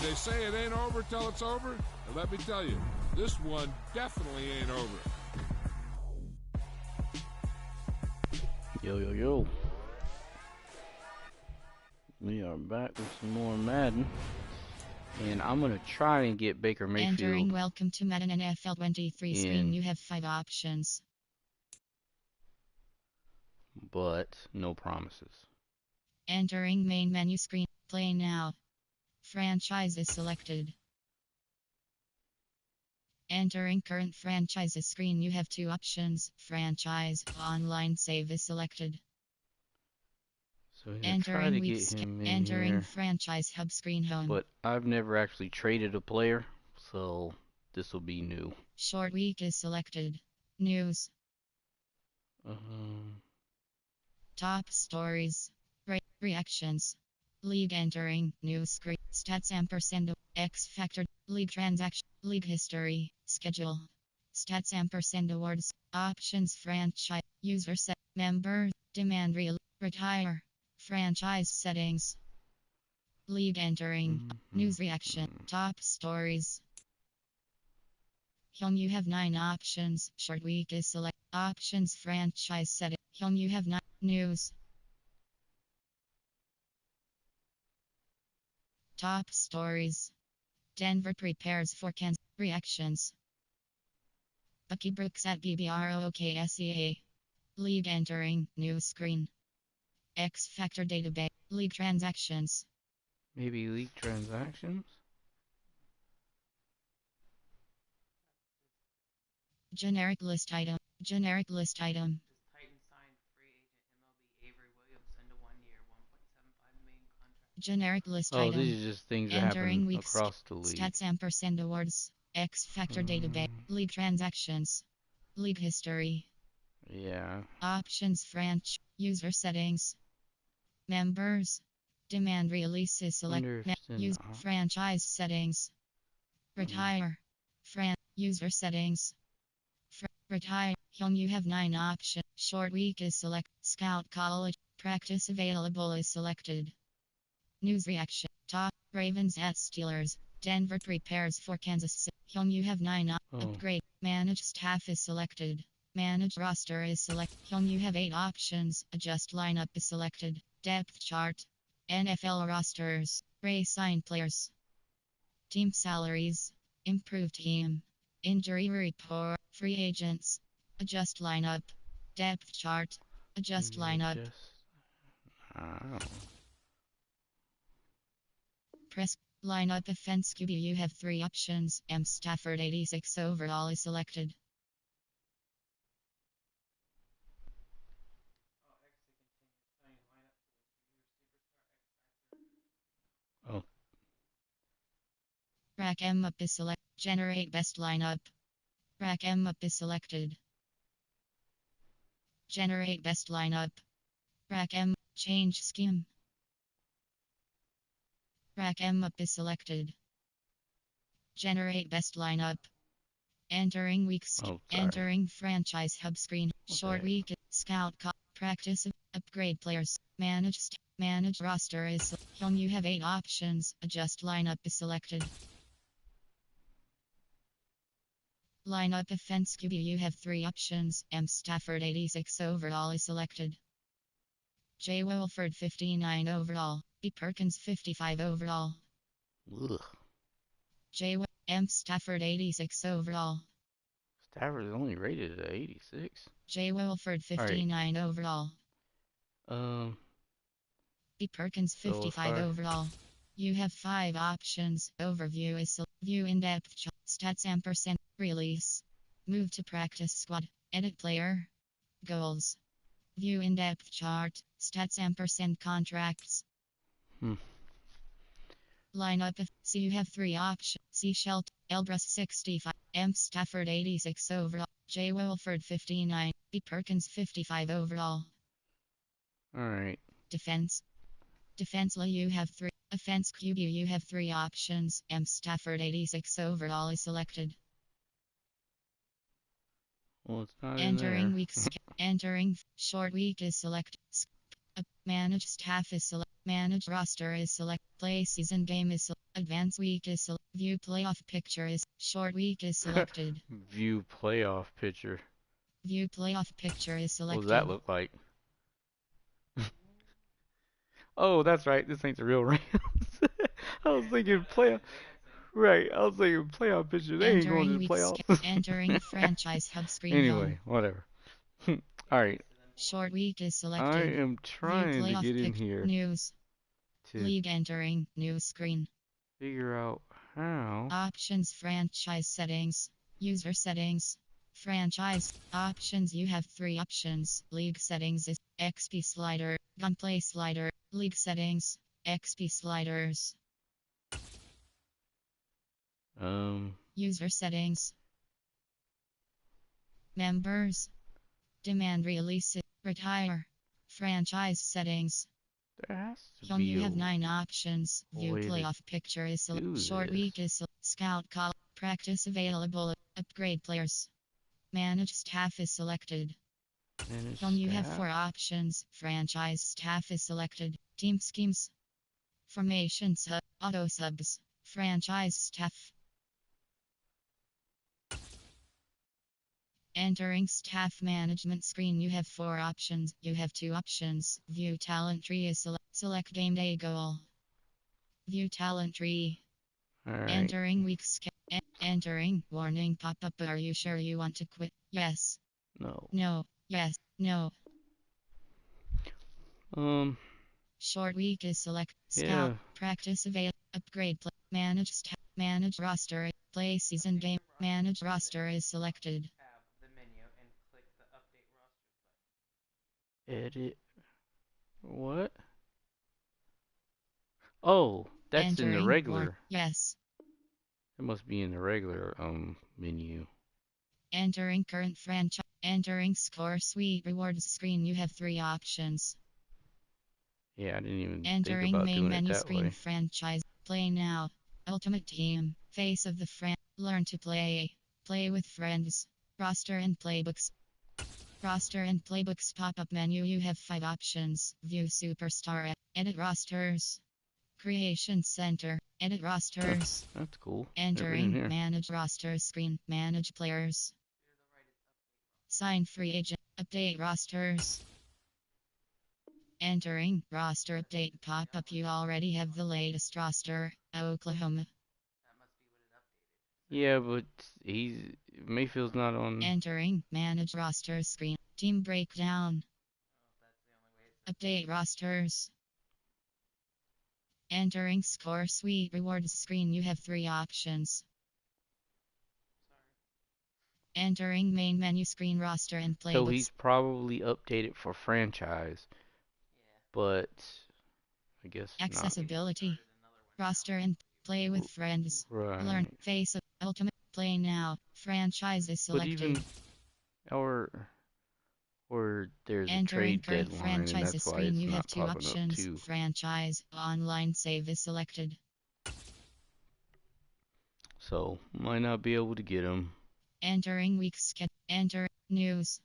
they say it ain't over till it's over. And let me tell you, this one definitely ain't over. Yo, yo, yo. We are back with some more Madden. And I'm going to try and get Baker Mayfield. Entering welcome to Madden NFL 23 screen. You have 5 options. But no promises. Entering main menu screen. Play now. Franchise is selected. Entering current franchises screen. You have 2 options. Franchise, online save is selected. So I'm try to get him in entering here, franchise hub screen home. But I've never actually traded a player, so this will be new. Short week is selected. News. Top stories. Reactions. League entering. News screen. Stats ampersand. X factor. League transaction. League history. Schedule. Stats ampersand awards. Options franchise. User set. Member. Demand real. Retire. Franchise settings. League entering. News reaction. Top stories. Hyung, you have 9 options. Short week is select. Options franchise setting. Hyung, you have 9. News. Top stories. Denver prepares for Kansas. Reactions. Bucky Brooks at BBROKSEA. League entering. News screen. X Factor database. League transactions. Maybe league transactions? Generic list item. Generic list item. Titans signed free agent MLB Avery Williamson to 1 year, $1.75 million contract. Generic list item. Oh, these are just things that happen across the league. Stats ampersand awards. X Factor database. League transactions. League history. Yeah. Options franchise. User settings. Members. Demand releases select. Use franchise settings. Retire. User settings. Retire. Hyung, you have 9 options. Short week is select. Scout college. Practice available is selected. News reaction. Top. Ravens at Steelers. Denver prepares for Kansas City. Hyung, you have 9 Upgrade. Manage staff is selected. Manage roster is selected. Hyung, you have 8 options. Adjust lineup is selected. Depth chart. NFL rosters. Re-sign players. Team salaries. Improved team. Injury report. Free agents. Adjust lineup. Depth chart. Adjust lineup. Press lineup offense QB. You have 3 options. M. Stafford 86 overall is selected. Rack M up is selected. Generate best lineup. Rack M up is selected. Generate best lineup. Rack M. Change scheme. Rack M up is selected. Generate best lineup. Entering weeks. Entering franchise hub screen. Short week. Scout practice. Upgrade players. Manage roster is. Hyung, you have 8 options. Adjust lineup is selected. Lineup offense QB. You have 3 options. M. Stafford 86 overall is selected. J. Wilford 59 overall. B. Perkins 55 overall. M. Stafford 86 overall. Stafford is only rated at 86. J. Wilford 59 overall. B. Perkins 55 overall. You have 5 options. Overview is view in-depth stats ampersand release. Move to practice squad. Edit player. Goals. View in-depth chart. Stats ampersand contracts. Lineup. So you have 3 options. C. Shelt. Elbrus 65. M. Stafford 86 overall. J. Wilford 59. B. Perkins 55 overall. Alright. Defense. Defense. You have 3. Offense QB. You have 3 options. M. Stafford 86 overall is selected. Well, it's not entering in there. weeks. Entering short week is selected. Manage staff is select. Manage roster is select. Play season game is select. Advance week is select. View playoff picture is short week is selected. View playoff picture. View playoff picture is What does selected. that look like? Oh, that's right. This ain't the real Rams. I was thinking playoff. Right. I was thinking playoff picture. They ain't going to the playoffs. Entering franchise hub screen. Anyway, whatever. All right. Short week is selected. I am trying to get in here news. to League entering news screen. figure out how. Options franchise settings. User settings. Franchise options. You have 3 options. League settings is XP slider, gunplay slider, league settings, XP sliders. User settings. Members. Demand release. Retire. Franchise settings. There has to be You have 9 options. View playoff picture is short week is scout call. Practice available. Upgrade players. Manage staff is selected. You have 4 options. Franchise staff is selected. Team schemes. Formation sub. Auto subs. Franchise staff. Entering staff management screen. You have 4 options. You have 2 options. View talent tree is select game day goal. View talent tree. Right. Entering week entering warning pop up. Are you sure you want to quit? Yes. No. No. Yes. No. Short week is select scout practice avail upgrade play manage manage roster play season game manage roster is selected. Tab the menu and click the update rosters button. Edit. What? Oh, that's entering in the regular. Yes. It must be in the regular menu. Entering current franchise. Entering score suite rewards screen. You have 3 options. Yeah, I didn't even Entering think about main doing menu it that screen way. franchise. Play now. Ultimate team. Face of the learn to play. Play with friends. Roster and playbooks. Roster and playbooks pop-up menu. You have 5 options. View superstar. Edit rosters. Creation center. Edit rosters. That's cool. Entering manage roster screen. Manage players. Sign free agent. Update rosters. Entering roster update pop-up. You already have the latest roster. Oklahoma. That must be what it updated. Yeah, but Mayfield's not on. Entering manage roster screen. Team breakdown. Oh, that's the only way it's update rosters. Entering score suite rewards screen. You have 3 options. Sorry. Entering main menu screen roster and playbooks. So he's probably updated for franchise. Yeah. But I guess accessibility. Roster and play with friends. Right. Learn face of ultimate play now. Franchise is selected. But even or there's a trade deadline, and that's why it's you not have 2 popping options. up too. Franchise online save is selected. So might not be able to get him. Entering week's enter news.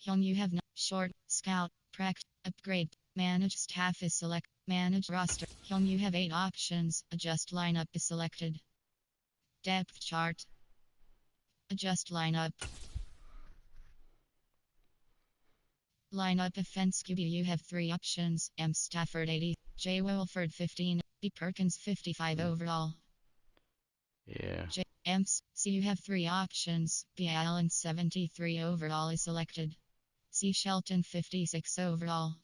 You have short scout practice upgrade manage staff is select manage roster. You have 8 options. Adjust lineup is selected. Depth chart. Adjust lineup. Lineup offense QB. You have 3 options. M. Stafford 80, J. Wilford 15, B. Perkins 55 overall. Yeah. J. M. C. You have 3 options. B. Allen 73 overall is selected. C. Shelton 56 overall.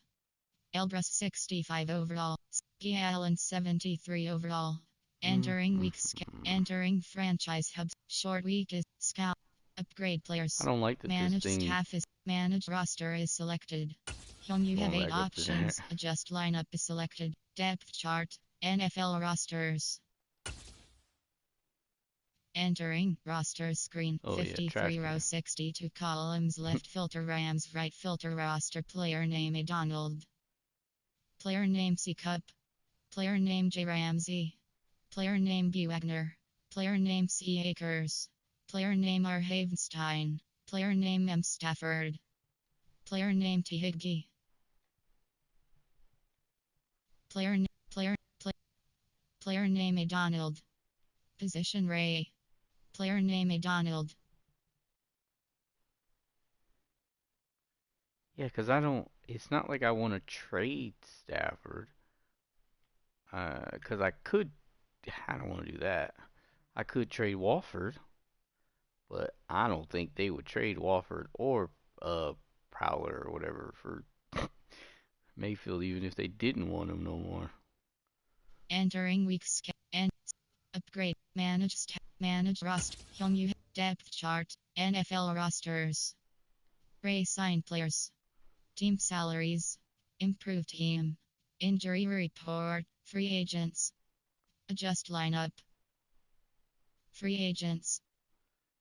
Elbrus 65 overall. B. Allen 73 overall. Entering weeks. Entering franchise hubs. Short week is scout. Upgrade players. I don't like that manage this thing. Staff is manage roster is selected. You have 8 options. Adjust lineup is selected. Depth chart. NFL rosters. Entering roster screen. 53 rows 62 columns. Left filter Rams. Right filter roster. Player name A. Donald. Player name C. Cup. Player name J. Ramsey. Player name B. Wagner. Player name C. Akers. Player name R. Havenstein. Player name M. Stafford. Player name T. Higgy. Player name A. Donald. Position Ray. Player name A. Donald. Yeah, because it's not like I want to trade Stafford. Because I don't want to do that. I could trade Walford, but I don't think they would trade Walford or Prowler or whatever for Mayfield, even if they didn't want him no more. Entering weeks and upgrade. Manage roster. Depth chart. NFL rosters. Ray signed players. Team salaries. Improved team. Injury report. Free agents. Adjust lineup. Free agents.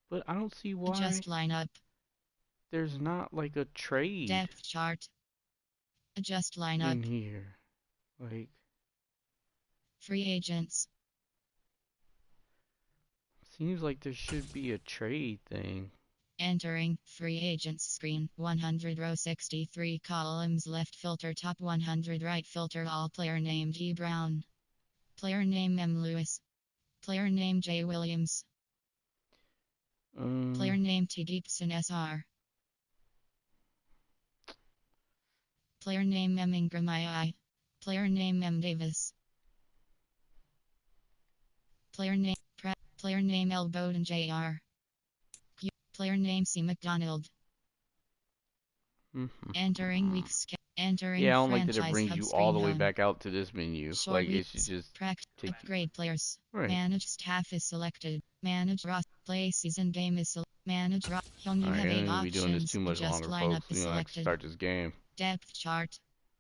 But I don't see why Adjust lineup. there's not like a trade Depth chart. Adjust lineup. in here. Like, Free agents. seems like there should be a trade thing. Entering free agents screen 100 row 63 columns left filter top 100 right filter all player name D Brown. Player name M Lewis. Player name J Williams. Player name T Deepson SR. Player name M Ingram II. Player name M Davis. Player name L Bowden JR. Player name C McDonald. Entering weeks. Entering Yeah, I don't like that it franchise brings hub you screen all the way home. back out to this menu. Short Like, it weeks. should just take Upgrade players. Right. Manage staff is selected. Manage roster. Play season game is selected. Manage roster. You Alright, have I 8 don't need to be doing this options. too much Adjust longer, lineup folks. is You know, I can selected. start this game. Depth chart.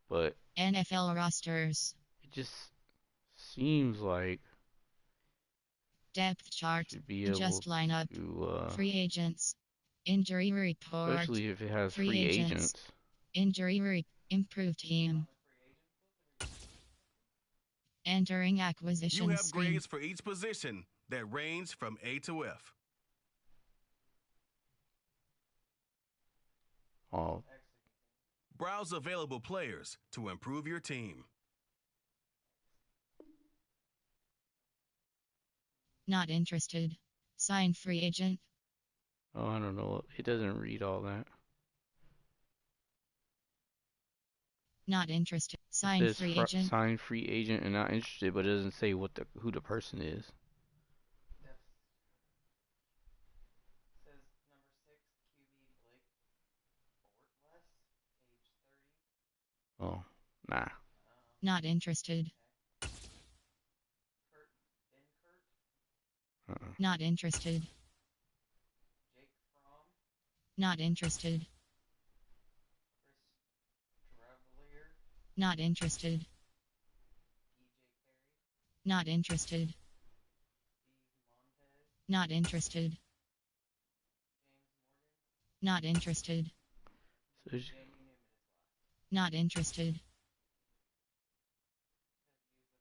But NFL rosters. it just seems like Depth chart. should be Adjust able lineup. to, Free agents. Injury report. especially if it has free agents. Injury improved team. Entering acquisition You have screen. grades for each position that range from A to F. Oh, Browse available players to improve your team. Not interested. Sign free agent. I don't know. It doesn't read all that. Not interested. It Sign says free agent. sign free agent and not interested, but it doesn't say who the person is. Says number 6, QB Blake Bortles, age 30. Oh, nah. Not interested. Kurt Benkert, Not interested. Jake Fromm, Not interested. Chris Travelier, Not interested. DJ Perry, Not interested. Steve Montez, Not interested. James Morgan, Not interested. So Jamie Newman is last. Not interested. Use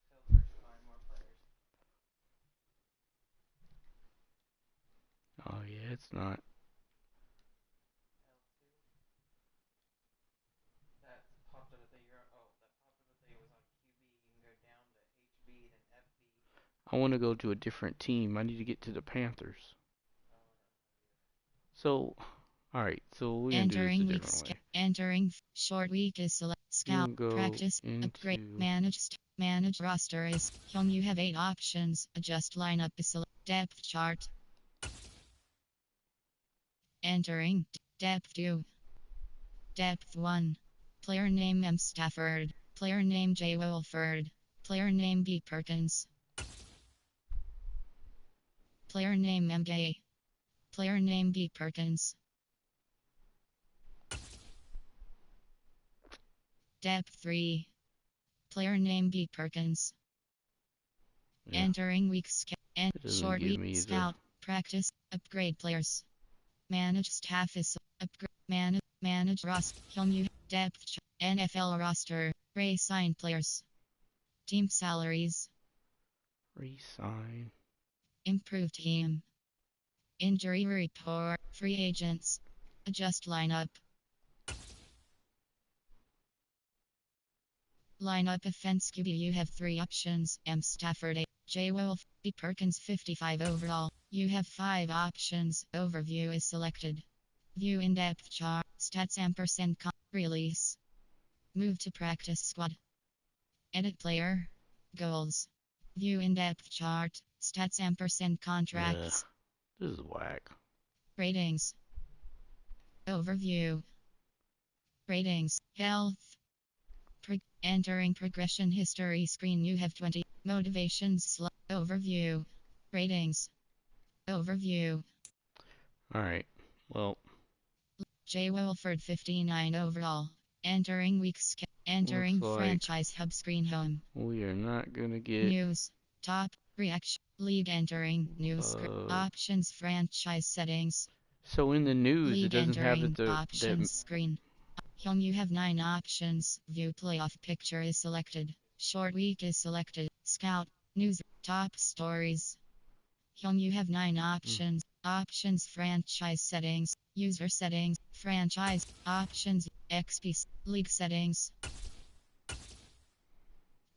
the filters to find more players. oh yeah, it's not. L2. That popped up at the that popped up at the was on QB. You can go down to HB, then FB. I want to go to a different team. I need to get to the Panthers. So, alright, so we're going to do this a different way. Entering short week is select scout You can go practice upgrade manage roster is home. You have 8 options. Adjust lineup is select depth chart. Entering depth 2. Depth 1. Player name M Stafford. Player name J Wilford. Player name B Perkins. Player name M Gay. Player name B Perkins. Depth 3. Player name B Perkins. Yeah. Entering weeks and It doesn't short give week me scout practice upgrade players. Manage staff is upgrade manage roster. Home you depth NFL roster. Ray signed players. Team salaries. Resign. Improved team. Injury report. Free agents. Adjust lineup. Lineup offense QB. You have 3 options. M. Stafford, A. J. Wolf, B. Perkins, 55 overall. You have 5 options. Overview is selected. View in-depth chart. Stats ampersand release. Move to practice squad. Edit player. Goals. View in-depth chart. Stats ampersand contracts. This is whack. Ratings. Overview. Ratings. Health. Entering progression history screen. You have 20. Motivations. Overview. Ratings. Overview. Alright. Well. J. Wilford 59 overall. Entering weeks. Entering Looks like franchise hub screen home. we are not gonna get News. Top. Reaction. League entering. News. Options. Franchise settings. So in the news, League it doesn't have entering. that Options screen. Home. You have 9 options. View playoff picture is selected. Short week is selected. Scout. News. Top stories. Home. You have 9 options. Options. Franchise settings. User settings. Franchise. Options. XP. League settings.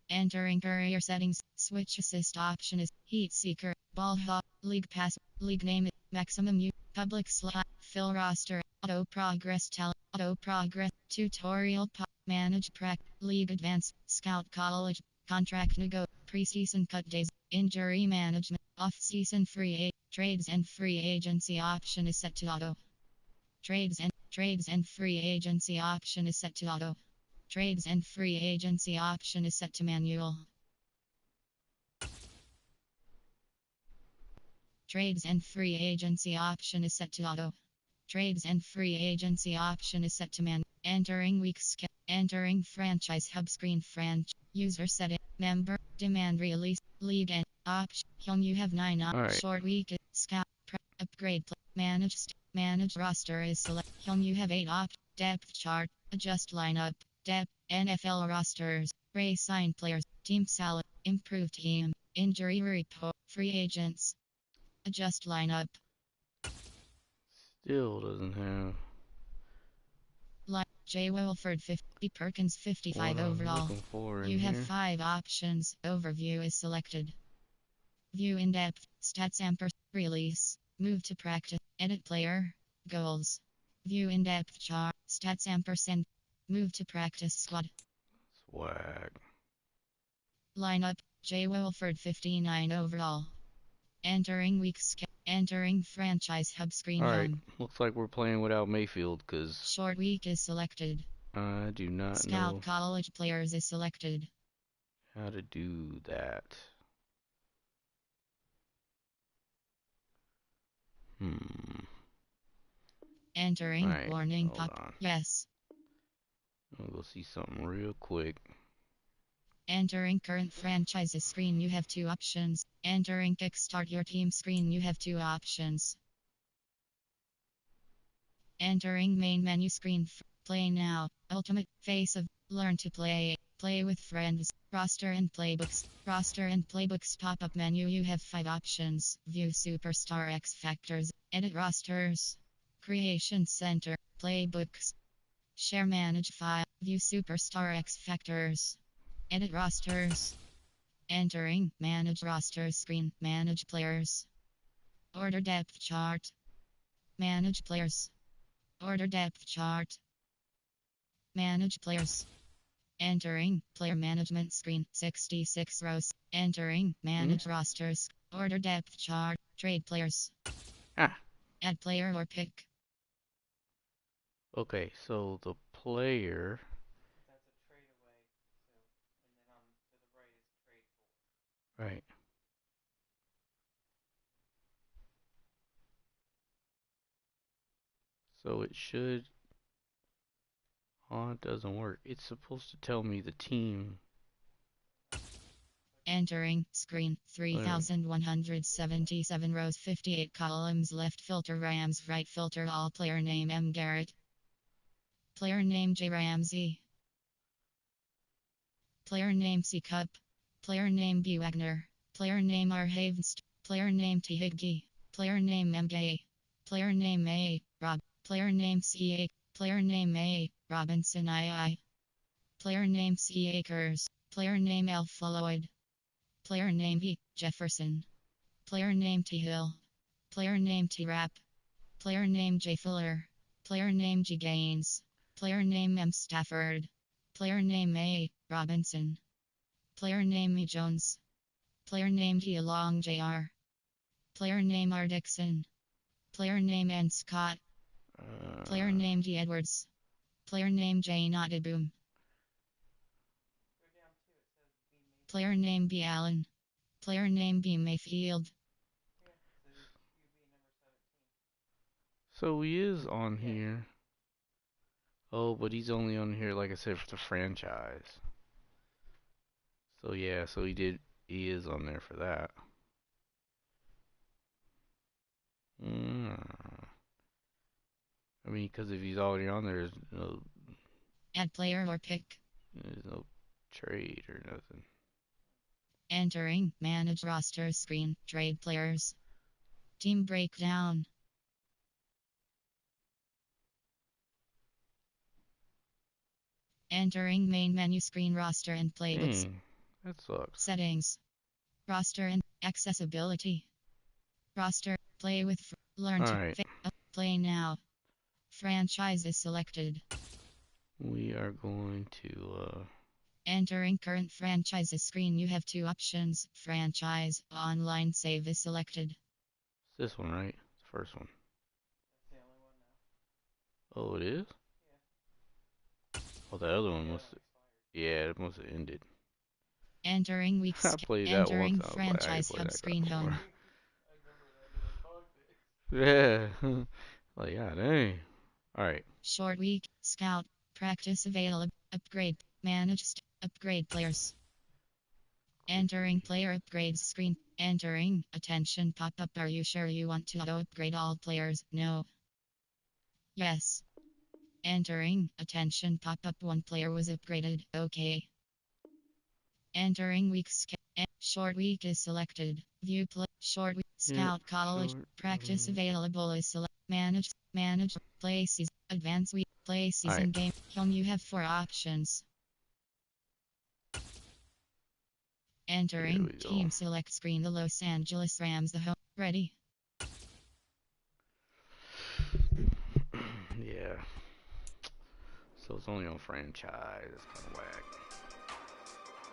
Entering career settings. Switch assist option is Heat Seeker. Ball hawk. League pass. League name. Maximum use. Public slot. Fill roster. Auto progress. Talent. Auto progress. Tutorial. Manage prac. League advance. Scout college. Contract nego. Preseason cut days. Injury management. Off-season trades and free agency option is set to auto. Trades and free agency option is set to auto. Trades and free agency option is set to manual. Trades and free agency option is set to auto. Trades and free agency option is set to Entering weeks. Entering franchise hub screen. User setting. Member. Demand release. League and option. Home. You have 9 options. Short week. Scout. Upgrade. Manage roster is select. Home. You have 8 options. Depth chart. Adjust lineup. Depth. NFL rosters. Resign players. Team salad. Improved team. Injury report. Free agents. Adjust lineup. Still doesn't have. J. Wilford 50. Perkins 55 overall. You have 5 options. Overview is selected. View in depth. Stats amper. Release. Move to practice. Edit player. Goals. View in depth chart. Stats ampersand. Move to practice squad. Swag. Lineup. J. Wilford 59 overall. Entering weeks. Entering franchise hub screen Alright, home. looks like we're playing without Mayfield because Short week is selected. I do not Scout know college players is selected. how to do that. Entering Right, warning hold pop. on. Yes. I'll go see something real quick. Entering current franchises screen, you have 2 options. Entering kickstart your team screen, you have 2 options. Entering main menu screen. Play now. Ultimate face of learn to play. Play with friends. Roster and playbooks. Roster and playbooks pop-up menu. You have 5 options. View superstar X factors. Edit rosters. Creation center. Playbooks. Share manage file. View superstar X factors. Edit rosters. Entering manage rosters screen. Manage players. Order depth chart. Manage players. Order depth chart. Manage players. Entering player management screen. 66 rows. Entering manage rosters. Order depth chart. Trade players. Ah. Add player or pick. Okay, so the player. That's a trade away. So, and then on to the right is trade for. Right. So it should. Oh, it doesn't work. It's supposed to tell me the team. Entering screen 3177 rows 58 columns left filter Rams right filter all player name M Garrett player name J Ramsey player name C Cup player name B Wagner player name R Havenst player name T Higgy player name M Gay player name A Rob player name C A player name A Robinson II Player name C. Akers. Player name Alpha Lloyd. Player name E. Jefferson. Player name T. Hill. Player name T. Rapp. Player name J. Fuller. Player name G. Gaines. Player name M. Stafford. Player name A. Robinson. Player name E. Jones. Player name D. Long Jr. Player name R. Dixon. Player name N. Scott. Player name D. Edwards. Player name J. Nottaboom. Player name B. Allen. Player name B. Mayfield. So he is on here. Oh, but he's only on here, like I said, for the franchise. So yeah, so he is on there for that. I mean, because if he's already on there, Add player or pick. there's no trade or nothing. Entering manage roster screen. Trade players. Team breakdown. Entering main menu screen roster and playbooks. Dang, that sucks. Settings. Roster and accessibility. Roster. Play with. Learn All to. right. Play now. Franchise is selected. We are going to Entering current franchises screen. You have two options. Franchise. Online save is selected. this one, right? The first one. That's the only one now. Oh, it is? Yeah. Oh, the other one must. Yeah, it must have ended. Entering weeks. I played that once. Entering I was like, I ain't franchise play hub that screen no more. home. Yeah. Like, yeah, dang. All right. Short week. Scout. Practice available. Upgrade. Managed. Upgrade players. Entering player upgrades screen. Entering. Attention pop-up. Are you sure you want to auto-upgrade all players? No. Yes. Entering. Attention pop-up. One player was upgraded. Okay. Entering week. Short week is selected. View play. Short week. Scout college. Practice available is select. Manage. Manage. Play season. Advance week. Play season game. Home you have 4 options. Entering team select screen. The Los Angeles Rams. The home. Ready. Yeah. So it's only on franchise. It's kind of whack.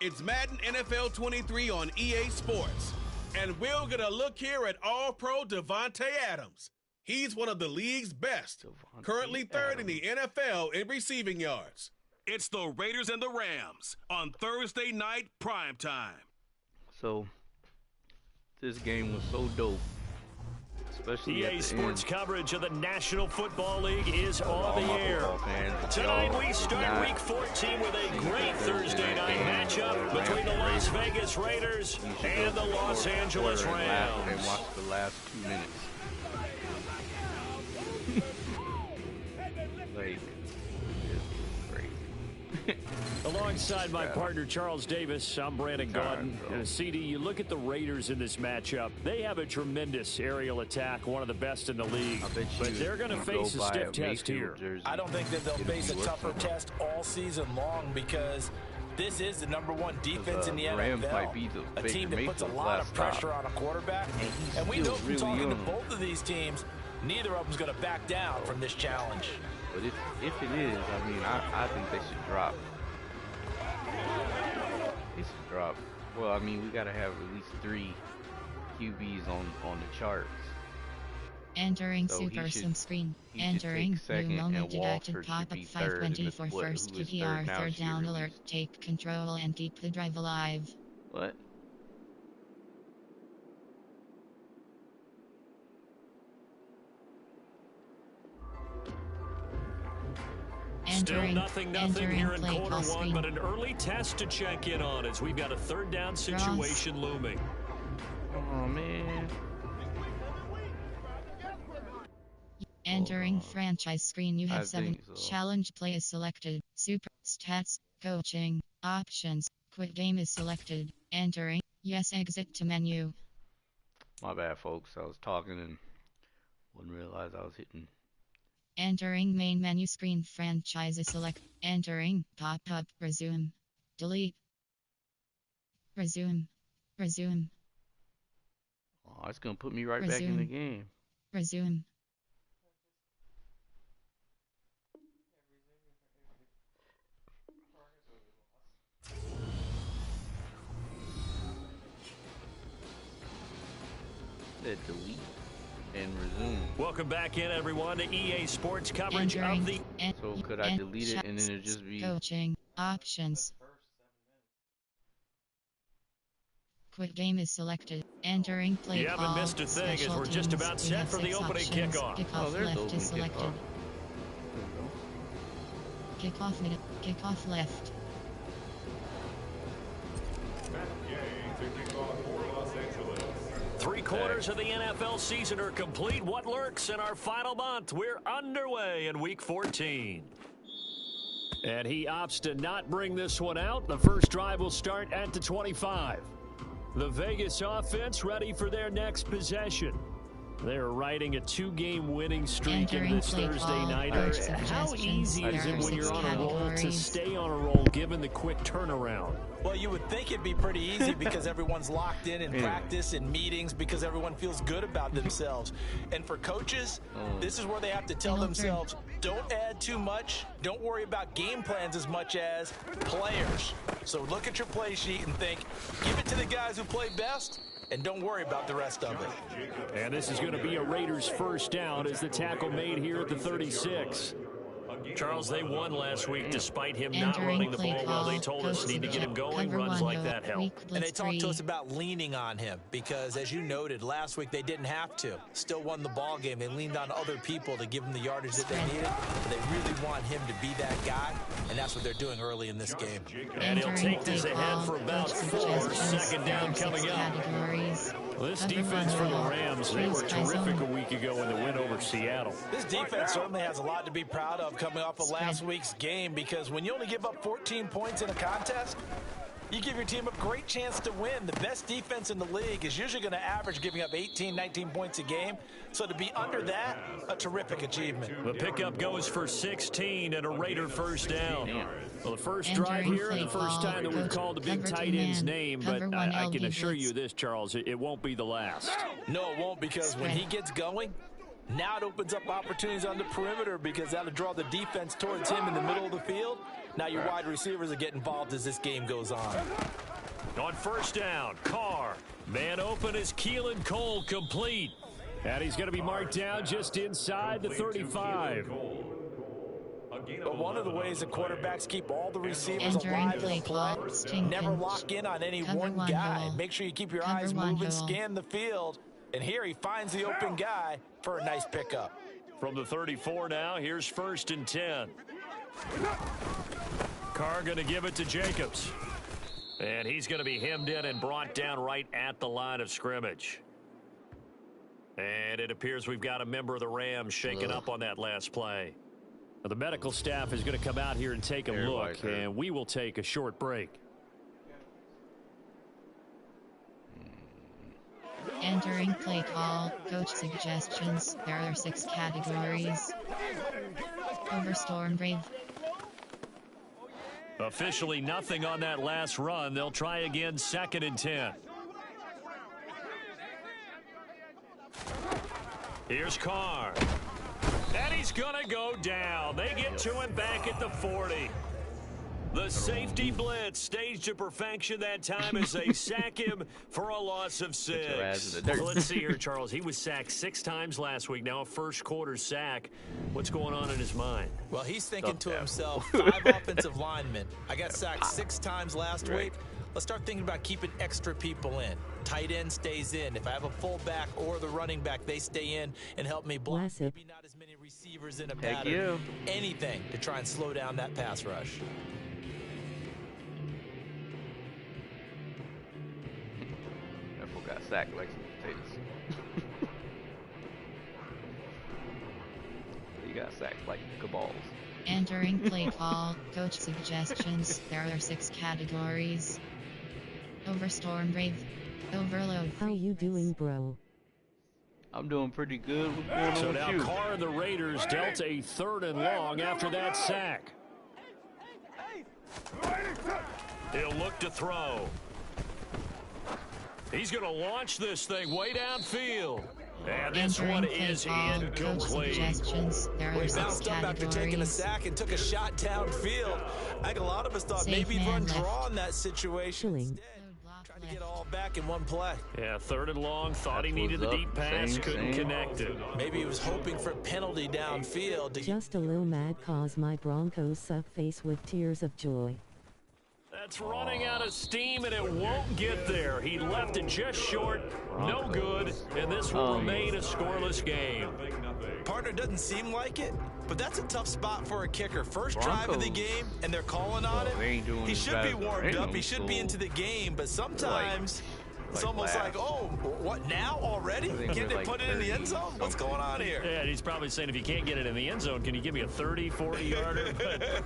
It's Madden NFL 23 on EA Sports. And we'll get a look here at All-Pro Davante Adams. He's one of the league's best, currently third in the NFL in receiving yards. It's the Raiders and the Rams on Thursday night primetime. So, this game was so dope. Especially EA at the Sports end. coverage of the National Football League is on the air. Tonight we start Week 14 with a great Thursday night matchup between the Las Vegas Raiders and the Los Angeles Rams. And watch the last 2 minutes. Like, it's great. Alongside my partner Charles Davis, I'm Brandon Gaudin. And CD, you look at the Raiders in this matchup, they have a tremendous aerial attack, one of the best in the league. But they're going to face a stiff test here. I don't think that they'll face a tougher test all season long because this is the #1 defense in the NFL. A team that puts a lot of pressure on a quarterback. And we know from talking to both of these teams, neither of them's going to back down from this challenge. But if it is, I mean, I think they should drop. They should drop. Well, I mean, we got to have at least 3 QBs on the charts. Entering Super Sim screen. Entering new moment detected pop-up 524 first QPR third down alert. Take control and keep the drive alive. What? Still nothing here in quarter one, but an early test to check in on as we've got a third down situation looming. Oh, man. Entering franchise screen. You have 7. Challenge play is selected. Super stats, coaching, options, quit game is selected. Entering. Yes, exit to menu. My bad, folks. I was talking and wouldn't realize I was hitting Entering main menu screen, franchises select. Entering pop-up, resume. Delete. Resume. Resume. Oh, it's gonna put me right back in the game. Resume. Delete and resume. Welcome back in, everyone, to EA Sports coverage of the... So could I delete it and then it just be... Coaching. Options. Quit game is selected. Entering play You call. haven't missed a thing as we're just about set for the opening kickoff. Kickoff left is selected. Kickoff mid. Kickoff left. Three quarters of the NFL season are complete. What lurks in our final month? We're underway in Week 14. And he opts to not bring this one out. The first drive will start at the 25. The Vegas offense ready for their next possession. They're riding a 2-game winning streak in this Thursday nighter. How easy is it when you're on a roll to stay on a roll given the quick turnaround? Well, you would think it'd be pretty easy because everyone's locked in practice and meetings because everyone feels good about themselves. And for coaches, this is where they have to tell themselves, don't add too much. Don't worry about game plans as much as players. So look at your play sheet and think, give it to the guys who play best, and don't worry about the rest of it. And this is going to be a Raiders first down as the tackle made here at the 36. Charles, they won last week despite him not running the ball well. They told us need to get him going. Runs like that help. And they talked to us about leaning on him because, as you noted, last week they didn't have to. Still won the ball game. They leaned on other people to give them the yardage that they needed. They really want him to be that guy, and that's what they're doing early in this game. And he'll take this ahead for about 4. Second down coming up. Well, this defense for the Rams, they were terrific a week ago in the win over Seattle. This defense certainly has a lot to be proud of coming off of last week's game because when you only give up 14 points in a contest, you give your team a great chance to win. The best defense in the league is usually going to average giving up 18, 19 points a game. So to be under that, a terrific achievement. The pickup goes for 16 and a Raider first down. Well, the first drive here, the first time that we've called the big tight end's name, but I can assure you this, Charles, it won't be the last. No, it won't, because when he gets going, now it opens up opportunities on the perimeter because that'll draw the defense towards him in the middle of the field. Now your wide receivers will get involved as this game goes on. On first down, Carr. Man open is Keelan Cole complete. And he's going to be marked down just inside the 35. But one of the ways that quarterbacks keep all the receivers alive in play, never lock in on any one guy. Make sure you keep your eyes moving, scan the field. And here he finds the open guy for a nice pickup. From the 34 now, here's 1st and 10. Carr going to give it to Jacobs. And he's going to be hemmed in and brought down right at the line of scrimmage. And it appears we've got a member of the Rams shaken up on that last play. Now, the medical staff is going to come out here and take a look, and we will take a short break. Entering play call, coach suggestions. There are 6 categories. Overstorm Brave. Officially nothing on that last run. They'll try again, 2nd and 10. Here's Carr. And he's going to go down. They get to him back at the 40. The safety blitz staged to perfection that time as they sack him for a loss of 6. So let's see here, Charles. He was sacked 6 times last week. Now a first quarter sack. What's going on in his mind? Well, he's thinking to himself, 5 offensive linemen. I got sacked 6 times last week. Let's start thinking about keeping extra people in. Tight end stays in. If I have a fullback or the running back, they stay in and help me block. Maybe not as many receivers in a pattern. Anything to try and slow down that pass rush. Got sacked like some potatoes. You got sacked like cabals. Entering play call, coach suggestions. There are 6 categories. Overstorm Brave. Overload. How you doing, bro? I'm doing pretty good. What's going on So with now you? Carr and the Raiders dealt a 3rd and long after that sack. He'll look to throw. He's going to launch this thing way downfield. And this one is incomplete. We bounced up after taking a sack and took a shot downfield. I think a lot of us thought maybe he'd run draw in that situation. Instead, tried to get all back in one play. Yeah, 3rd and long. Thought he needed the deep pass. Couldn't connect it. Maybe he was hoping for a penalty downfield. Just a little mad cause my Broncos suck face with tears of joy. That's running out of steam, and it won't get there. He left it just short, no good, and this will remain a scoreless game. Partner, doesn't seem like it, but that's a tough spot for a kicker. First drive of the game, and they're calling on him. He should be warmed up. He should be into the game, but sometimes it's almost like, oh, what, now already? Can't they put it in the end zone? What's going on here? Yeah, he's probably saying, if you can't get it in the end zone, can you give me a 30, 40-yarder?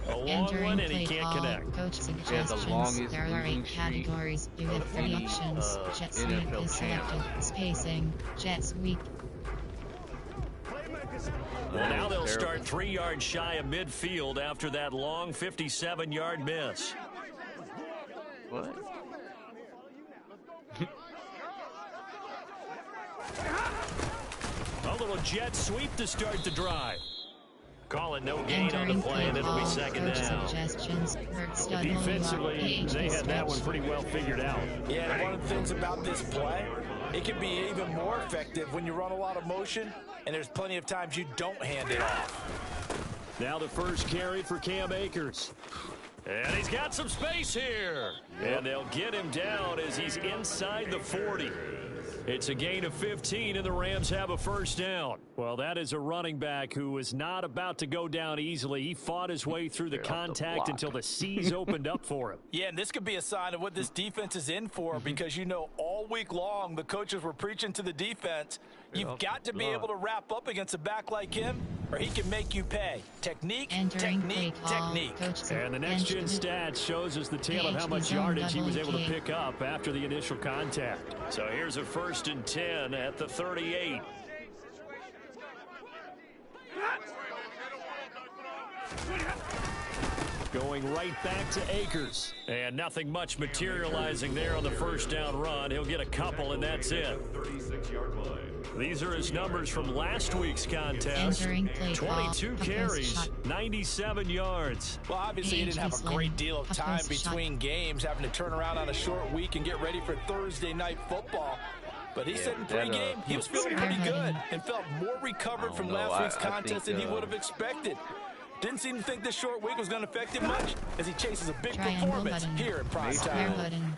A long one, and he can't connect. Coach suggestions. There are 8 categories. You have 3 options. Jet sweep is selected. Spacing. Jet sweep. Well, now they'll start 3 yards shy of midfield after that long 57-yard miss. What? A little jet sweep to start the drive. Call it no gain on the play, and it'll be 2nd down. Defensively, they had that one pretty well figured out. Yeah, and one of the things about this play, it can be even more effective when you run a lot of motion, and there's plenty of times you don't hand it off. Now the first carry for Cam Akers. And he's got some space here. And they'll get him down as he's inside the 40. It's a gain of 15, and the Rams have a 1st down. Well, that is a running back who was not about to go down easily. He fought his way through the contact until the seas opened up for him. Yeah, and this could be a sign of what this defense is in for, because, you know, all week long the coaches were preaching to the defense, you've got to be able to wrap up against a back like him, or he can make you pay. Technique, technique, technique. And the next-gen stats shows us the tale of how much yardage he was able to pick up after the initial contact. So here's a 1st and 10 at the 38. Going right back to Akers. And nothing much materializing there on the 1st down run. He'll get a couple, and that's it. These are his numbers from last week's contest. 22 carries, 97 yards. Well, obviously, he didn't have a great deal of time between games, having to turn around on a short week and get ready for Thursday night football. But he said in pregame he was feeling pretty good and felt more recovered from last week's contest than he would have expected. Didn't seem to think this short week was going to affect him much as he chases a big performance here in prime time.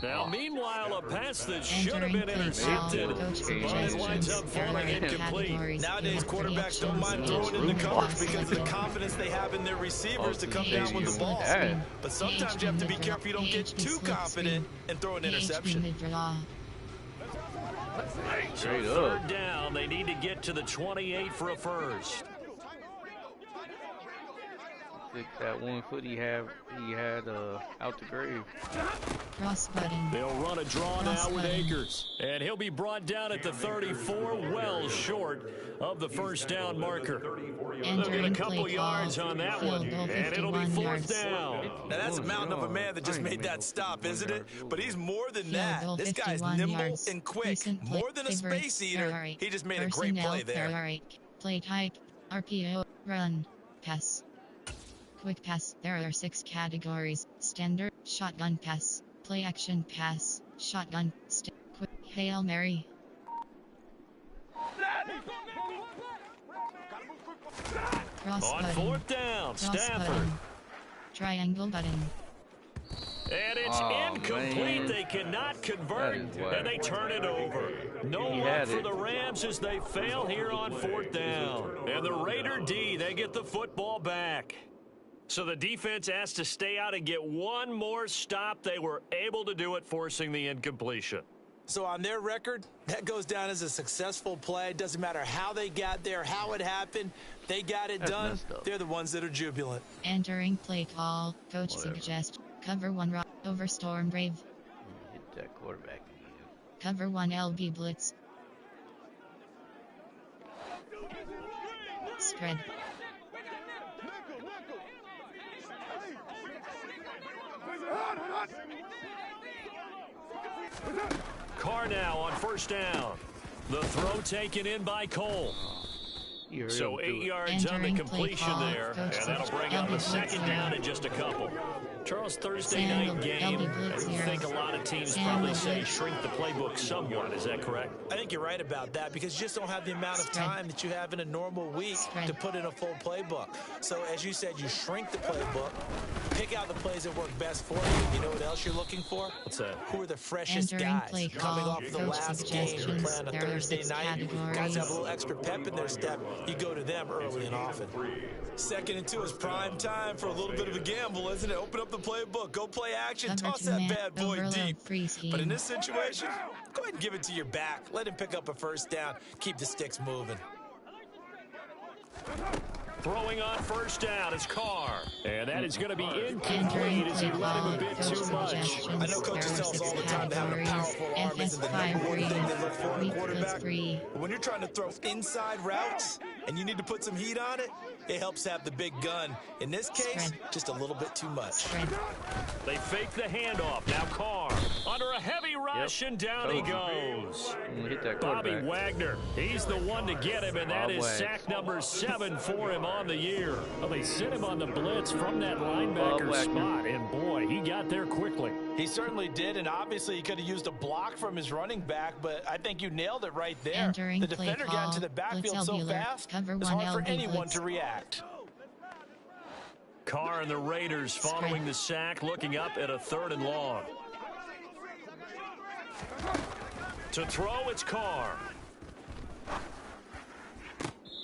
Now, meanwhile, a pass that should have been intercepted, but it winds up falling incomplete. Nowadays, quarterbacks don't mind throwing in the coverage because of the confidence they have in their receivers to come down with the ball. But sometimes you have to be careful you don't get too confident and throw an interception. So 3rd down, they need to get to the 28 for a 1st. That 1 foot he had out the grave. Cross button. They'll run a draw now with Akers. And he'll be brought down at the 34, well short of the 1st down marker. They'll get a couple yards on that one, and it'll be 4th down. Now that's a mountain of a man that just made that stop, isn't it? But he's more than that. This guy's nimble and quick. More than a space eater. He just made a great play there. Play type, RPO, run, pass. Quick pass. There are 6 categories. Standard, shotgun pass, play action pass, shotgun, quick, Hail Mary. Cross on button. 4th down, Stafford. Button. Triangle button. And it's incomplete. Man. They cannot convert, and they turn it over. No luck for the Rams as they fail here on 4th down. And the Raider D, they get the football back. So the defense has to stay out and get one more stop. They were able to do it, forcing the incompletion. So on their record, that goes down as a successful play. It doesn't matter how they got there, how it happened. They got it done. They're the ones that are jubilant. Entering play call. Coach suggests cover 1 rock over storm brave. Hit that quarterback. Cover 1 LB blitz. Spread. Carr now on first down. The throw taken in by Cole. So 8 yards on the completion there, and that'll bring up a second down in just a couple. Charles, Thursday night game, I think a lot of teams probably say shrink the playbook somewhat. Is that correct? I think you're right about that because you just don't have the amount of time that you have in a normal week to put in a full playbook. So as you said, you shrink the playbook, pick out the plays that work best for you. You know what else you're looking for? What's that? Who are the freshest guys coming off the last game to play on a Thursday night? Guys have a little extra pep in their step. You go to them early and often. 2nd and 2 is prime time for a little bit of a gamble, isn't it? Open up the playbook, go play action, toss that bad boy deep. But in this situation, go ahead and give it to your back. Let him pick up a first down. Keep the sticks moving. Throwing on first down is Carr. And that is going to be incomplete as he let him a bit too much. I know coaches tell us all the time that having a powerful arm isn't the number one thing they look for in a quarterback. But when you're trying to throw inside routes and you need to put some heat on it, it helps have the big gun. In this case, just a little bit too much. They fake the handoff. Now Carr under a heavy rush, and down he goes. Bobby Wagner, he's the one to get him, and that is sack number 7 for him on the year. Well, they sent him on the blitz from that linebacker spot, and boy, he got there quickly. He certainly did, and obviously he could have used a block from his running back, but I think you nailed it right there. The defender got into the backfield so fast, it's hard for anyone to react. Carr and the Raiders following the sack, looking up at a 3rd and long. To throw, it's Carr.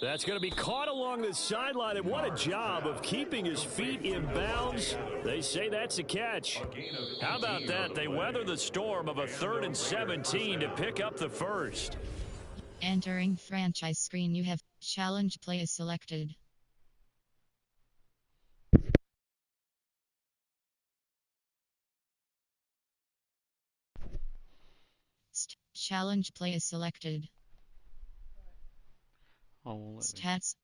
That's going to be caught along the sideline, and what a job of keeping his feet in bounds. They say that's a catch. How about that? They weather the storm of a 3rd and 17 to pick up the first. Entering franchise screen, you have challenge play is selected. Challenge play is selected. Stats.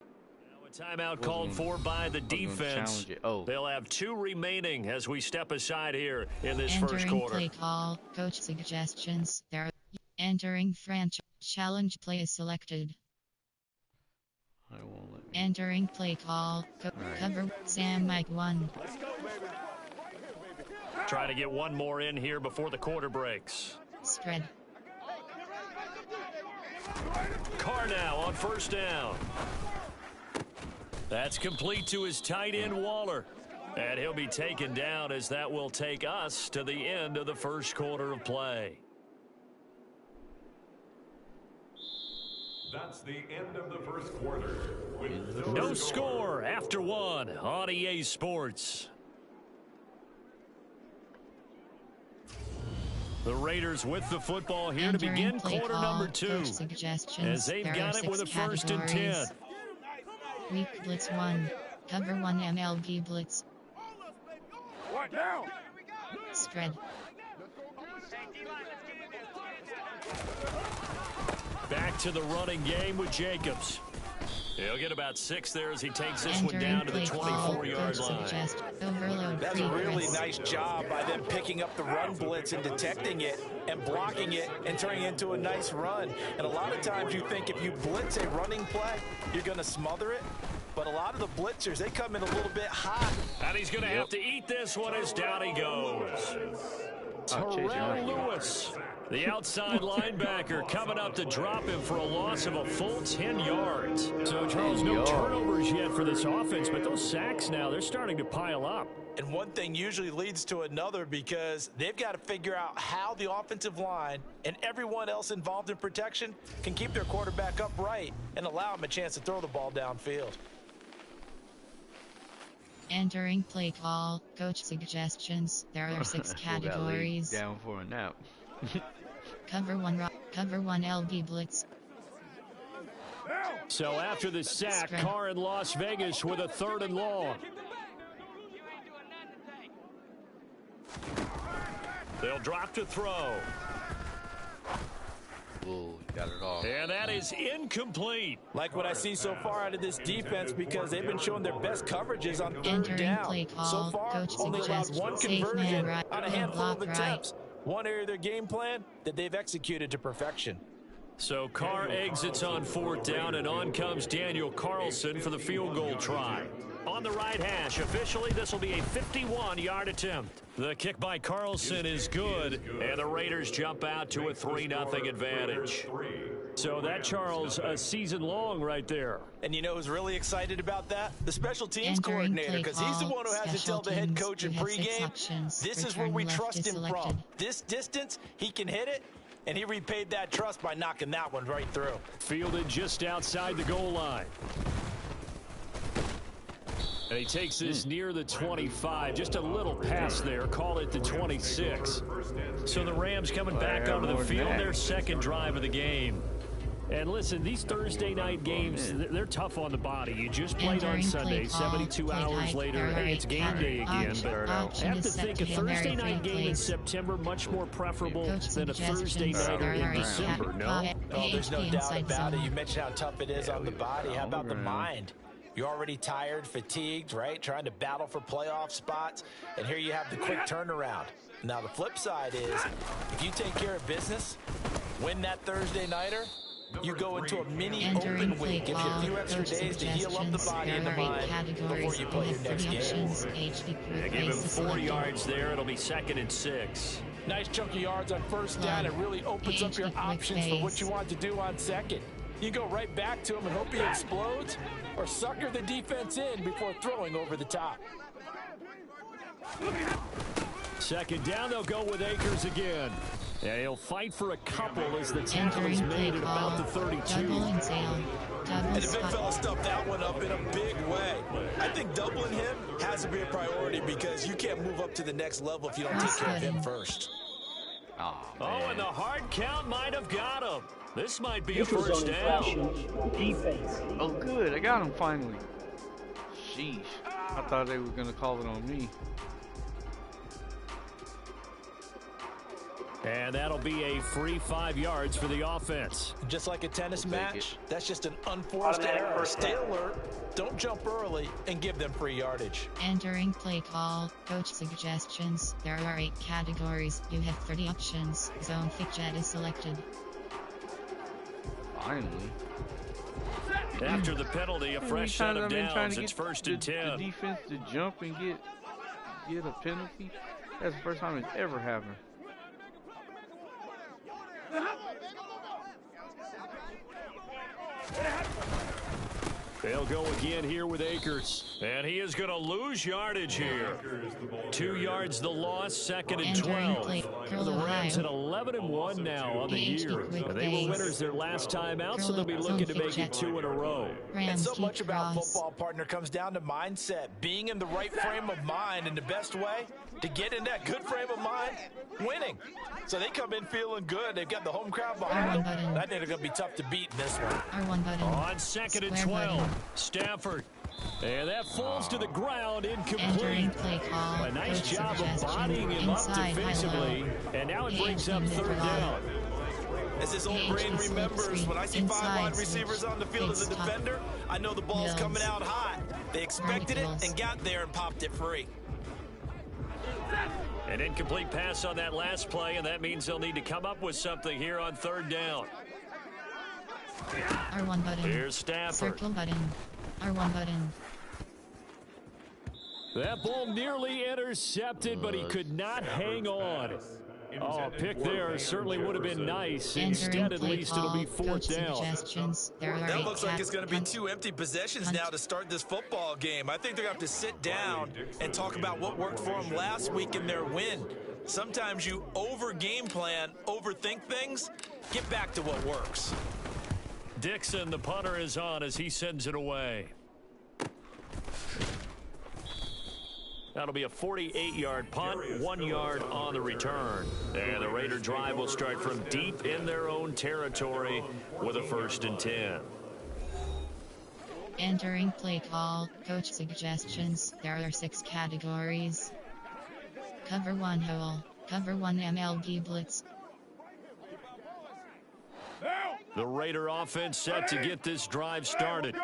Now a timeout called for by the defense. They'll have 2 remaining as we step aside here in this first quarter. Play call, coach suggestions. There are entering franchise challenge play is selected. Entering play call, cover Sam Mike 1. Try to get one more in here before the quarter breaks. Spread. Carr now on first down. That's complete to his tight end, Waller. And he'll be taken down as that will take us to the end of the first quarter of play. That's the end of the first quarter. No score after 1 on EA Sports. The Raiders with the football here to begin quarter number 2. As they've got it with a 1st and 10. Weak blitz 1. Cover 1 MLB blitz. What now? Spread. Back to the running game with Jacobs. He'll get about 6 there as he takes this one down to the 24-yard line. That's a really nice job by them picking up the run blitz and detecting it and blocking it and turning it into a nice run. And a lot of times you think if you blitz a running play, you're going to smother it. But a lot of the blitzers, they come in a little bit hot. And he's going to have to eat this one as down he goes. Terrell Lewis, the outside linebacker, coming up to drop him for a loss of a full 10 yards. So, Charles, no turnovers yet for this offense, but those sacks now, they're starting to pile up. And one thing usually leads to another because they've got to figure out how the offensive line and everyone else involved in protection can keep their quarterback upright and allow him a chance to throw the ball downfield. Entering play call, coach suggestions. There are 6 categories. Down for a nap. Cover 1 LB blitz. So after the sack, Carr in Las Vegas with a 3rd and long. They'll drop to throw. Oh, he got it off. And that is incomplete. Like what I see so far out of this defense, because they've been showing their best coverages on third down. So far, only allowed one conversion on a handful of attempts. One area of their game plan that they've executed to perfection. So Carr exits on fourth down, and on comes Daniel Carlson for the field goal try. On the right hash, officially this will be a 51-yard attempt. The kick by Carlson is good, and the Raiders jump out to a 3-0 advantage. So that, Charles, a season long right there. And you know who's really excited about that? The special teams coordinator, because he's the one who has to tell the head coach in pregame, this is where we trust him from. This distance, he can hit it, and he repaid that trust by knocking that one right through. Fielded just outside the goal line. And he takes this near the 25, just a little pass there, call it the 26. So the Rams coming back onto the field, their second drive of the game. And listen, these Thursday night games, they're tough on the body. You just played on Sunday, 72 hours later, hey, it's game day again. But I have to think a Thursday night game in September much more preferable than a Thursday night in December, no? Oh, there's no doubt about it. You mentioned how tough it is on the body. How about the mind? You're already tired, fatigued, right? Trying to battle for playoff spots. And here you have the quick turnaround. Now, the flip side is, if you take care of business, win that Thursday nighter, you go into a mini open week. Gives you a few extra days to heal up the body and the mind before you play your next game. Yeah, give him 4 yards there. It'll be 2nd and 6. Nice chunk of yards on first down. It really opens up your options for what you want to do on second. You go right back to him and hope he explodes, or sucker the defense in before throwing over the top. Second down, they'll go with Akers again. Yeah, he'll fight for a couple as the tackle is made at about the 32. And the big fella stuffed that one up in a big way. I think doubling him has to be a priority because you can't move up to the next level if you don't take care of him first. Oh, and the hard count might have got him. This might be a first down. Oh, good. I got him finally. Sheesh. I thought they were going to call it on me. And that'll be a free 5 yards for the offense. Just like a tennis match, that's just an unforced error. Stay alert, don't jump early, and give them free yardage. Entering play call, coach suggestions. There are 8 categories. You have 30 options. Zone fixture is selected. Finally. After the penalty, a fresh set of downs. It's 1st and 10. The defense to jump and get a penalty. That's the first time it's ever happened. They'll go again here with Akers. And he is going to lose yardage here. 2 yards the loss, 2nd and 12. The Rams at 11-1 now on the year. And they were winners their last time out, so they'll be looking to make it 2 in a row. And so much about football, partner, comes down to mindset. Being in the right frame of mind, and the best way to get in that good frame of mind, winning. So they come in feeling good. They've got the home crowd behind them. I think they're going to be tough to beat in this one. On 2nd and 12. Stafford. And that falls to the ground, incomplete. A nice job of bodying him up defensively. And now it brings up 3rd down. As his old brain remembers, when I see 5 wide receivers on the field as a defender, I know the ball's coming out hot. They expected it and got there and popped it free. An incomplete pass on that last play, and that means they'll need to come up with something here on 3rd down. R1 button. Here's Stafford. Circle button. R1 button. That ball nearly intercepted, but he could not hang on. Oh, a pick there certainly would have been nice. Instead, at least, it'll be 4th down. That looks like it's going to be 2 empty possessions now to start this football game. I think they're going to have to sit down and talk about what worked for them last week in their win. Sometimes you over-game plan, overthink things. Get back to what works. Dixon, the punter, is on as he sends it away. That'll be a 48-yard punt, 1 yard on the return. And the Raider drive will start from deep in their own territory with a 1st and 10. Entering play call, coach suggestions. There are 6 categories. Cover 1 hole, cover 1 MLB blitz. The Raider offense set to get this drive started.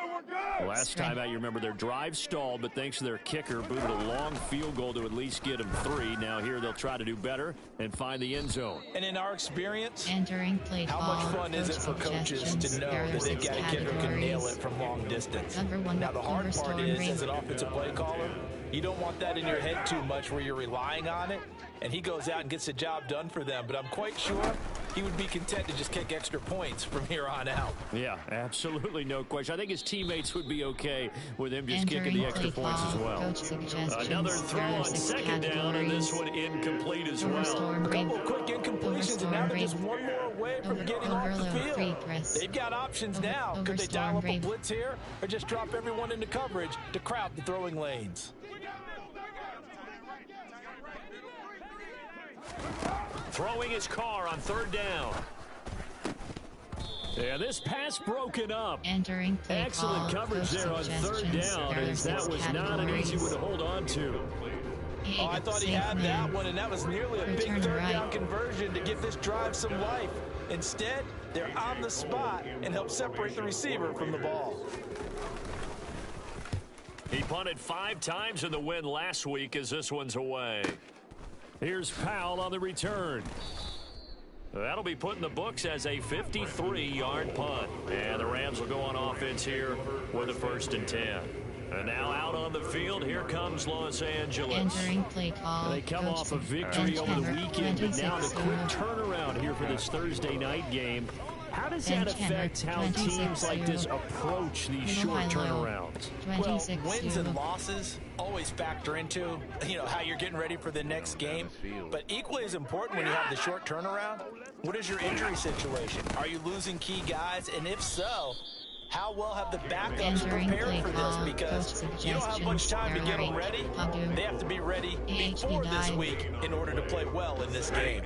Last time out, you remember their drive stalled, but thanks to their kicker, booted a long field goal to at least get them 3. Now here they'll try to do better and find the end zone. And in our experience, entering play how much fun is it for coaches to know that they've got a kicker who can nail it from long distance? Now the hard part is, as an offensive play caller, you don't want that in your head too much where you're relying on it, and he goes out and gets the job done for them. But I'm quite sure he would be content to just kick extra points from here on out. Yeah, absolutely no question. I think his teammates would be okay with him just kicking the extra points as well. Another throw on second down, and this one incomplete as well. A couple quick incompletions, and now they're just one more away from getting off the field. They've got options now. Could they dial up a blitz here or just drop everyone into coverage to crowd the throwing lanes? Throwing his car on third down. Yeah, this pass broken up. Entering play excellent coverage there on third down, as that was not an easy one to hold on to. Oh, I thought he had that one, and that was nearly a big third down conversion to give this drive some life. Instead, they're on the spot and help separate the receiver from the ball. He punted 5 times in the win last week as this one's away. Here's Powell on the return. That'll be put in the books as a 53-yard punt. And the Rams will go on offense here with a 1st and 10. And now out on the field, here comes Los Angeles. Entering play call. They come off a victory over the weekend, but now the quick turnaround here for this Thursday night game. How does that affect how teams like this approach these short turnarounds? Well, wins and losses always factor into, how you're getting ready for the next game. But equally as important when you have the short turnaround, what is your injury situation? Are you losing key guys? And if so, how well have the backups prepared for this? Because you don't have much time to get them ready. They have to be ready before this week in order to play well in this game.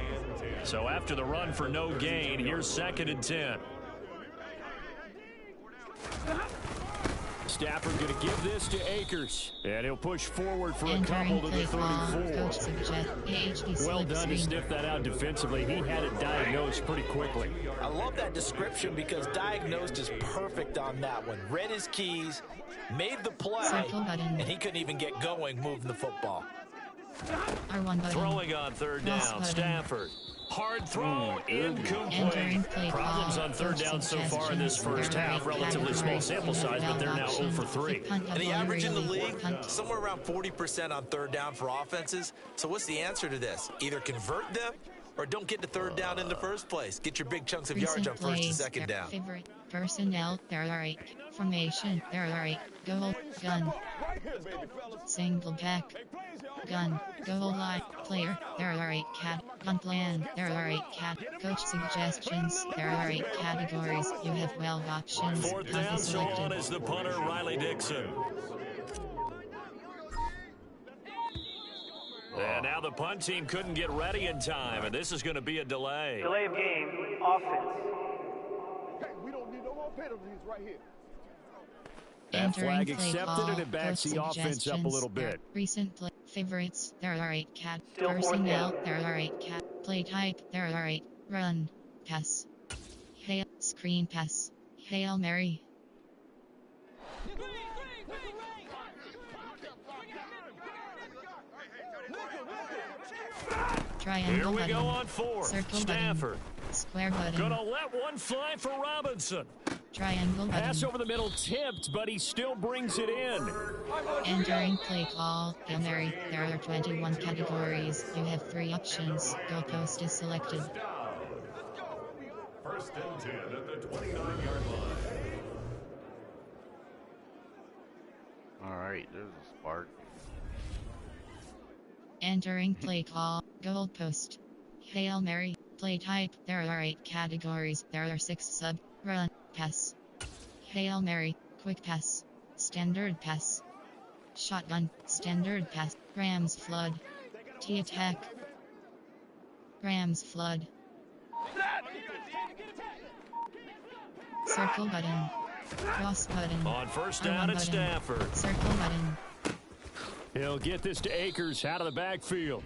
So after the run for no gain, here's 2nd and 10. Stafford going to give this to Akers. And he'll push forward for a couple to the 34. Well done to sniff that out defensively. He had it diagnosed pretty quickly. I love that description because diagnosed is perfect on that one. Read his keys, made the play, and he couldn't even get going moving the football. Throwing on third down, Stafford. Hard throw, incomplete. Problems on third down so far in this first half. Relatively small sample size, but they're now 0 for 3. And the average in the league, somewhere around 40% on third down for offenses. So what's the answer to this? Either convert them or don't get to third down in the first place. Get your big chunks of yards on 1st and 2nd down. Favorite personnel, there are 8. Formation, there are 8. Goal, gun. Single back. Gun, goal line, player, there are 8 cat. Gun plan, there are 8 cat. Coach suggestions, there are 8 categories. You have 12 options. 4th down, so on is the punter, Riley Dixon. And now the punt team couldn't get ready in time, and this is going to be a delay. Delay of game, offense. Hey, we don't need no more penalties right here. That flag accepted, and it backs the offense up a little bit. Recent play favorites, there are 8 cat. Personnel, there are 8 cat. Play type, there are 8. Run, pass. Hail, screen pass. Hail Mary. Triangle Here we button. go on 4. Circle Stafford. Button. Square button. Gonna let one fly for Robinson. Triangle button. Pass over the middle tipped, but he still brings it in. Entering play call. Hail Mary. There are 21 categories. You have 3 options. Goalpost is selected. 1st and 10 at the 29-yard line. All right, there's a spark. Entering play call. Goalpost. Hail Mary. Play type. There are 8 categories. There are 6 sub. Run. Pass. Hail Mary. Quick pass. Standard pass. Shotgun. Standard pass. Rams flood. T-attack. Rams flood. Circle button. Cross button. On 1st down at Stafford. Circle button. He'll get this to Akers out of the backfield.